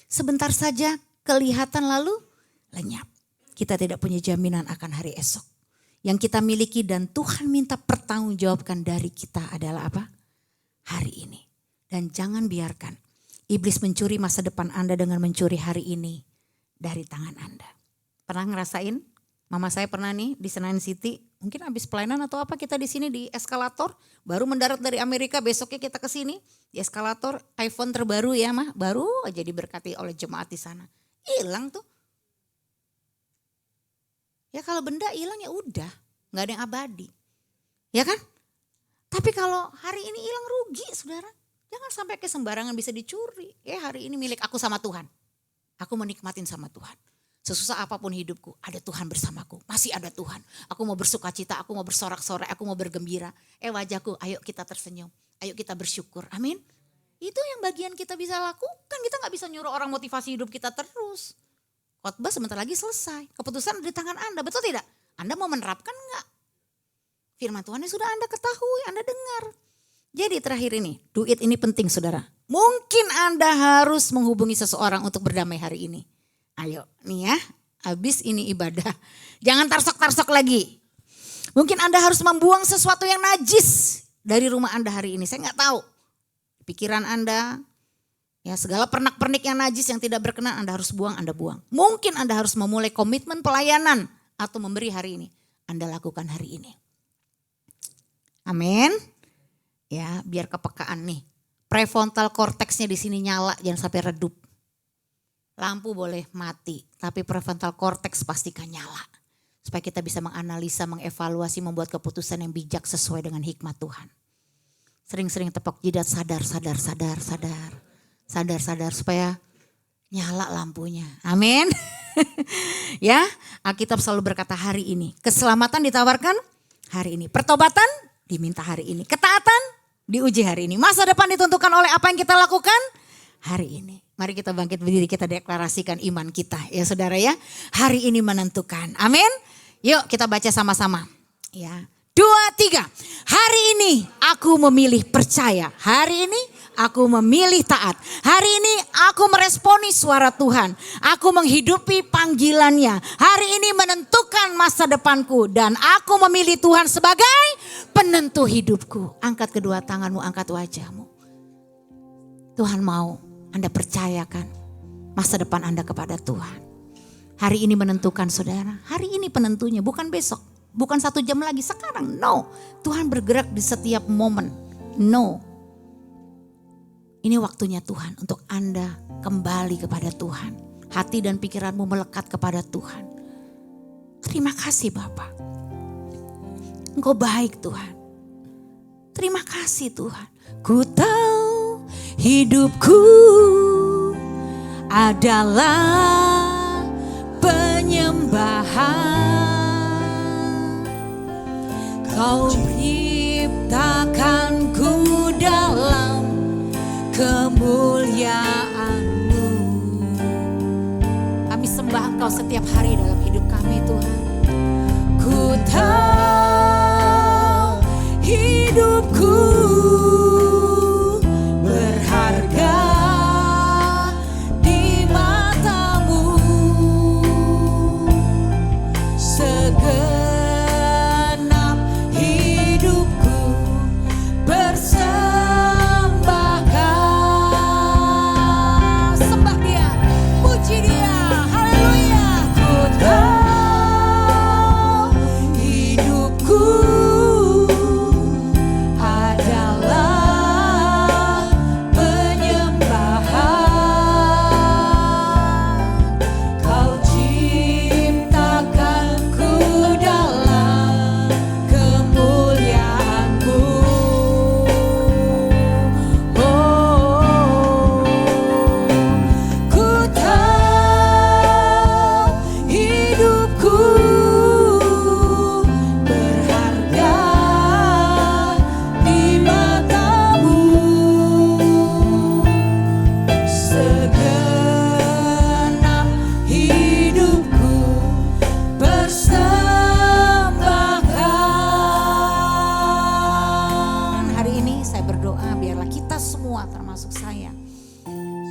Sebentar saja kelihatan lalu lenyap. Kita tidak punya jaminan akan hari esok. Yang kita miliki dan Tuhan minta pertanggungjawabkan dari kita adalah apa? Hari ini. Dan jangan biarkan iblis mencuri masa depan Anda dengan mencuri hari ini dari tangan Anda. Pernah ngerasain? Mama saya pernah nih di Senayan City, mungkin habis pelayanan atau apa kita di sini di eskalator, baru mendarat dari Amerika, besoknya kita ke sini di eskalator, iPhone terbaru ya mah, baru aja diberkati oleh jemaat di sana. Hilang tuh. Ya kalau benda hilang ya udah, nggak ada yang abadi. Ya kan? Tapi kalau hari ini hilang rugi saudara. Jangan sampai ke sembarangan bisa dicuri. Ya hari ini milik aku sama Tuhan. Aku menikmatin sama Tuhan. Sesusah apapun hidupku, ada Tuhan bersamaku. Masih ada Tuhan. Aku mau bersuka cita, aku mau bersorak-sorai, aku mau bergembira. Wajahku, ayo kita tersenyum. Ayo kita bersyukur. Amin. Itu yang bagian kita bisa lakukan. Kita gak bisa nyuruh orang motivasi hidup kita terus. Khotbah sebentar lagi selesai. Keputusan di tangan Anda, betul tidak? Anda mau menerapkan enggak? Firman Tuhan yang sudah Anda ketahui, Anda dengar. Jadi terakhir ini, duit ini penting saudara. Mungkin Anda harus menghubungi seseorang untuk berdamai hari ini. Ayo nih ya, habis ini ibadah. Jangan tarsok-tarsok lagi. Mungkin Anda harus membuang sesuatu yang najis dari rumah Anda hari ini. Saya gak tahu. Pikiran Anda, ya segala pernak-pernik yang najis yang tidak berkenan Anda harus buang, Anda buang. Mungkin Anda harus memulai komitmen pelayanan atau memberi hari ini. Anda lakukan hari ini. Amin. Ya, biar kepekaan nih. Prefrontal cortexnya di sini nyala, jangan sampai redup. Lampu boleh mati, tapi prefrontal cortex pastikan nyala. Supaya kita bisa menganalisa, mengevaluasi, membuat keputusan yang bijak sesuai dengan hikmat Tuhan. Sering-sering tepuk jidat, sadar supaya nyala lampunya. Amin. Ya, Alkitab selalu berkata hari ini. Keselamatan ditawarkan hari ini. Pertobatan diminta hari ini. Ketaatan diuji hari ini. Masa depan ditentukan oleh apa yang kita lakukan hari ini. Mari kita bangkit berdiri, kita deklarasikan iman kita ya saudara ya. Hari ini menentukan. Amin. Yuk kita baca sama-sama. Ya. 2, 3. Hari ini aku memilih percaya. Hari ini aku memilih taat. Hari ini aku meresponi suara Tuhan. Aku menghidupi panggilannya. Hari ini menentukan masa depanku. Dan aku memilih Tuhan sebagai penentu hidupku. Angkat kedua tanganmu, angkat wajahmu. Tuhan mau Anda percayakan masa depan Anda kepada Tuhan. Hari ini menentukan saudara. Hari ini penentunya, bukan besok. Bukan 1 jam lagi, sekarang. No, Tuhan bergerak di setiap momen. No. Ini waktunya Tuhan untuk Anda kembali kepada Tuhan. Hati dan pikiranmu melekat kepada Tuhan. Terima kasih Bapa. Engkau baik Tuhan. Terima kasih Tuhan. Ku tahu hidupku adalah penyembahan. Kau ciptakanku dalam kemuliaan-Mu. Kami sembah Engkau setiap hari dalam hidup kami Tuhan. Ku tahu hidupku berharga di mata-Mu.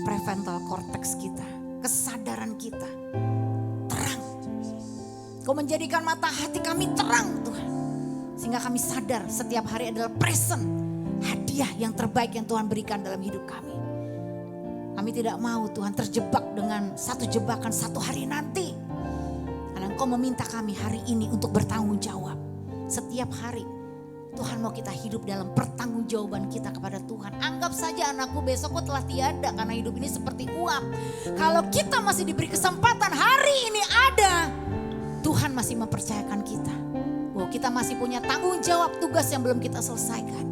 Prefrontal cortex kita, kesadaran kita terang. Kau menjadikan mata hati kami terang Tuhan. Sehingga kami sadar setiap hari adalah present. Hadiah yang terbaik yang Tuhan berikan dalam hidup kami. Kami tidak mau Tuhan terjebak dengan satu jebakan satu hari nanti. Karena Engkau meminta kami hari ini untuk bertanggung jawab. Setiap hari Tuhan mau kita hidup dalam pertanggungjawaban kita kepada Tuhan. Anggap saja anakku besok telah tiada karena hidup ini seperti uap. Kalau kita masih diberi kesempatan hari ini ada, Tuhan masih mempercayakan kita. Bahwa kita masih punya tanggung jawab tugas yang belum kita selesaikan.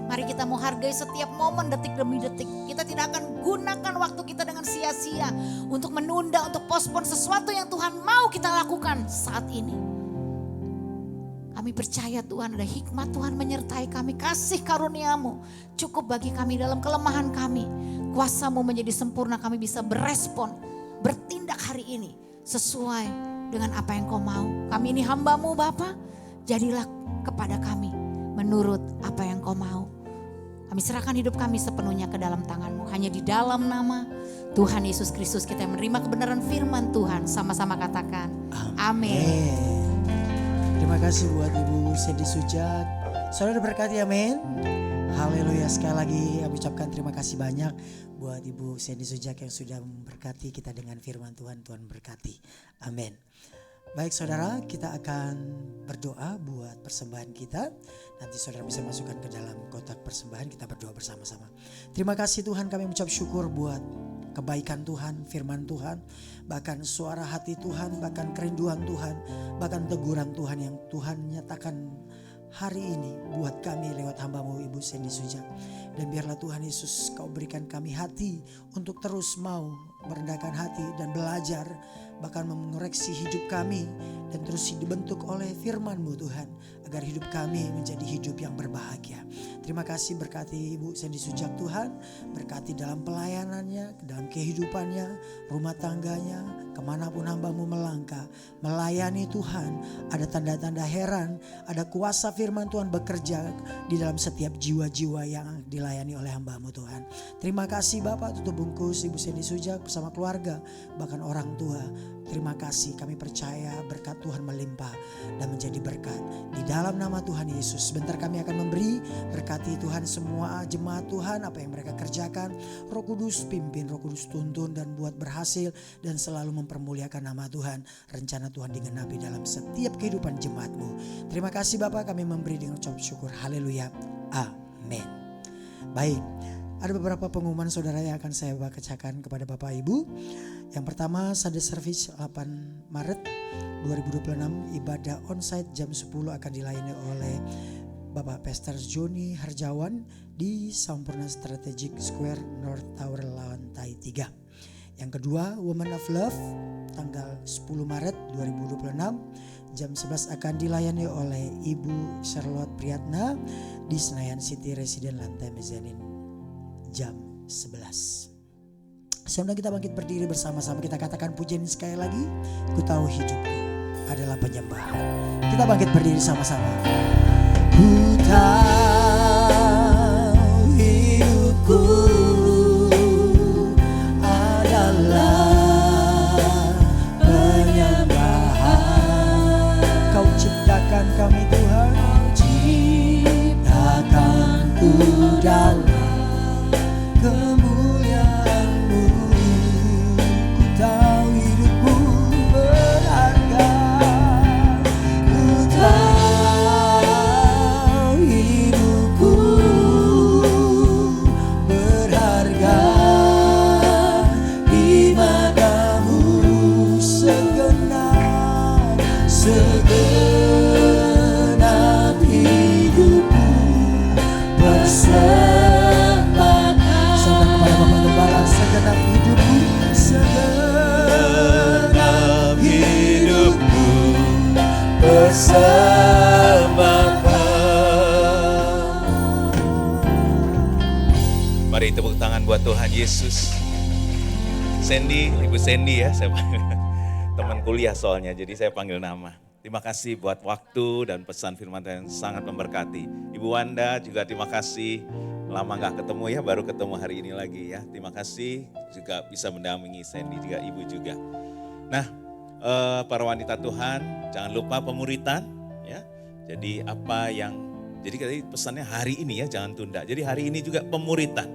Mari kita mau hargai setiap momen detik demi detik. Kita tidak akan gunakan waktu kita dengan sia-sia untuk menunda, untuk postpone sesuatu yang Tuhan mau kita lakukan saat ini. Kami percaya Tuhan ada hikmat Tuhan menyertai kami. Kasih karunia-Mu cukup bagi kami dalam kelemahan kami. Kuasa-Mu menjadi sempurna, kami bisa berespon, bertindak hari ini sesuai dengan apa yang Kau mau. Kami ini hamba-Mu Bapa, jadilah kepada kami menurut apa yang Kau mau. Kami serahkan hidup kami sepenuhnya ke dalam tangan-Mu. Hanya di dalam nama Tuhan Yesus Kristus kita menerima kebenaran firman Tuhan. Sama-sama katakan amin. Terima kasih buat Ibu Sandy Sujat. Saudara berkati, amin. Haleluya, sekali lagi kami ucapkan terima kasih banyak buat Ibu Sandy Sujat yang sudah memberkati kita dengan firman Tuhan. Tuhan berkati, amin. Baik saudara, kita akan berdoa buat persembahan kita. Nanti saudara bisa masukkan ke dalam kotak persembahan, kita berdoa bersama-sama. Terima kasih Tuhan, kami mengucap syukur buat kebaikan Tuhan, firman Tuhan, bahkan suara hati Tuhan, bahkan kerinduan Tuhan, bahkan teguran Tuhan yang Tuhan nyatakan hari ini buat kami lewat hamba-Mu Ibu Sandy Sujat. Dan biarlah Tuhan Yesus Kau berikan kami hati untuk terus mau merendahkan hati dan belajar, bahkan mengoreksi hidup kami dan terus dibentuk oleh firman-Mu Tuhan, agar hidup kami menjadi hidup yang berbahagia. Terima kasih, berkati Ibu Sandy Sujak Tuhan, berkati dalam pelayanannya, dalam kehidupannya, rumah tangganya, kemanapun hamba-Mu melangkah, melayani Tuhan. Ada tanda-tanda heran, ada kuasa firman Tuhan bekerja di dalam setiap jiwa-jiwa yang dilayani oleh hamba-Mu Tuhan. Terima kasih Bapak, tutup bungkus Ibu Sandy Sujak bersama keluarga, bahkan orang tua. Terima kasih, kami percaya berkat Tuhan melimpah dan menjadi berkat. Di dalam nama Tuhan Yesus, sebentar kami akan memberi, berkati Tuhan semua jemaat Tuhan, apa yang mereka kerjakan. Roh Kudus pimpin, Roh Kudus tuntun dan buat berhasil dan selalu mempermuliakan nama Tuhan. Rencana Tuhan digenapi dalam setiap kehidupan jemaat-Mu. Terima kasih Bapak, kami memberi dengan ucap syukur. Haleluya. Amin. Baik. Ada beberapa pengumuman saudara yang akan saya bacakan kepada Bapak Ibu. Yang pertama, Sunday Service 8 Maret 2026, ibadah onsite jam 10 akan dilayani oleh Bapak Pastor Joni Harjawan di Sampurna Strategic Square North Tower lantai 3. Yang kedua, Woman of Love tanggal 10 Maret 2026 jam 11 akan dilayani oleh Ibu Charlotte Priyatna di Senayan City Resident lantai mezanin jam 11. Sebelum kita bangkit berdiri bersama-sama, kita katakan pujian sekali lagi. Ku tahu hidupku adalah penyembahan. Kita bangkit berdiri sama-sama. Ku tahu hidupku adalah penyembahan. Kau ciptakan kami Tuhan, Kau ciptakanku dalam kemuliaan-Mu. Ku tahu hidupku berharga. Ku tahu hidupku berharga di mata-Mu. Segenap hidupku bersama. Segenap hidupku persembahkan. Mari tepuk tangan buat Tuhan Yesus. Sandy, Ibu Sandy ya, saya teman kuliah soalnya, jadi saya panggil nama. Terima kasih buat waktu dan pesan firman Tuhan yang sangat memberkati. Ibu Wanda juga terima kasih. Lama gak ketemu ya, baru ketemu hari ini lagi ya. Terima kasih juga bisa mendampingi Sandy juga, Ibu juga. Nah, para wanita Tuhan, jangan lupa pemuritan ya. Jadi jadi pesannya hari ini ya, jangan tunda. Jadi hari ini juga pemuritan.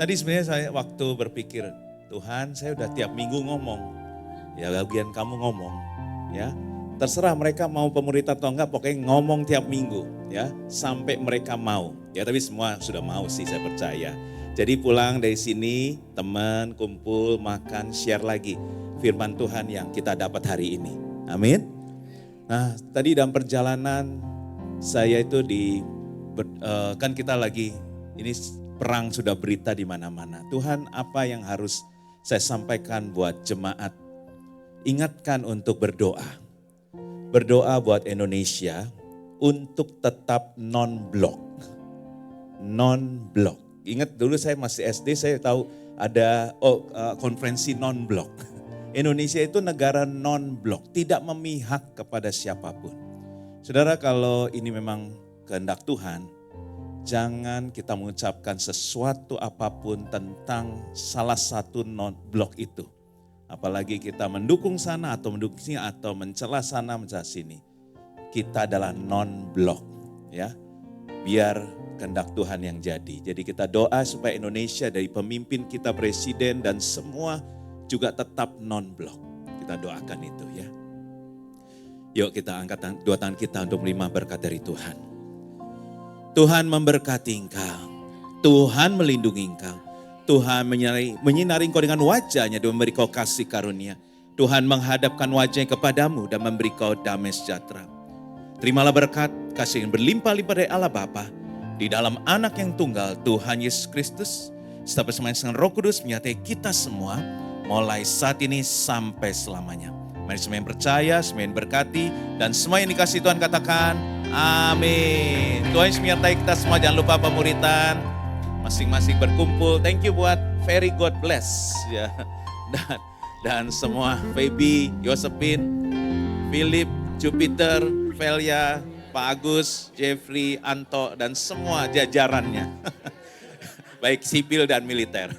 Tadi sebenarnya saya waktu berpikir, Tuhan saya udah tiap minggu ngomong. Ya bagian kamu ngomong ya. Terserah mereka mau pemuritan atau enggak, pokoknya ngomong tiap minggu ya, sampai mereka mau. Ya tapi semua sudah mau sih, saya percaya. Jadi pulang dari sini, teman, kumpul, makan, share lagi firman Tuhan yang kita dapat hari ini. Amin. Nah tadi dalam perjalanan saya itu kan kita lagi, ini perang sudah berita di mana-mana. Tuhan apa yang harus saya sampaikan buat jemaat? Ingatkan untuk berdoa. Berdoa buat Indonesia untuk tetap non-blok. Non-blok. Ingat dulu saya masih SD, saya tahu ada konferensi non-blok. Indonesia itu negara non-blok, tidak memihak kepada siapapun. Saudara, kalau ini memang kehendak Tuhan, jangan kita mengucapkan sesuatu apapun tentang salah satu non-blok itu. Apalagi kita mendukung sana atau mendukung sini atau mencela sana mencela sini. Kita adalah non-blok ya. Biar kehendak Tuhan yang jadi. Jadi kita doa supaya Indonesia dari pemimpin kita, presiden dan semua juga tetap non-blok. Kita doakan itu ya. Yuk kita angkat dua tangan kita untuk menerima berkat dari Tuhan. Tuhan memberkati engkau. Tuhan melindungi engkau. Tuhan menyinari engkau dengan wajahnya dan memberi kau kasih karunia. Tuhan menghadapkan wajahnya kepadamu dan memberi kau damai sejahtera. Terimalah berkat kasih yang berlimpah-limpah dari Allah Bapa, di dalam anak yang tunggal Tuhan Yesus Kristus, serta bersama dengan Roh Kudus menyertai kita semua, mulai saat ini sampai selamanya. Mari semua yang percaya, semua yang berkati, dan semua yang dikasih Tuhan katakan, amin. Tuhan Yesus menyertai kita semua, jangan lupa pemuritan, masing-masing berkumpul. Thank you buat very God bless. Ya. Dan semua, Feby, Josephine, Philip, Jupiter, Velia, Pak Agus, Jeffrey, Anto, dan semua jajarannya. Baik sipil dan militer.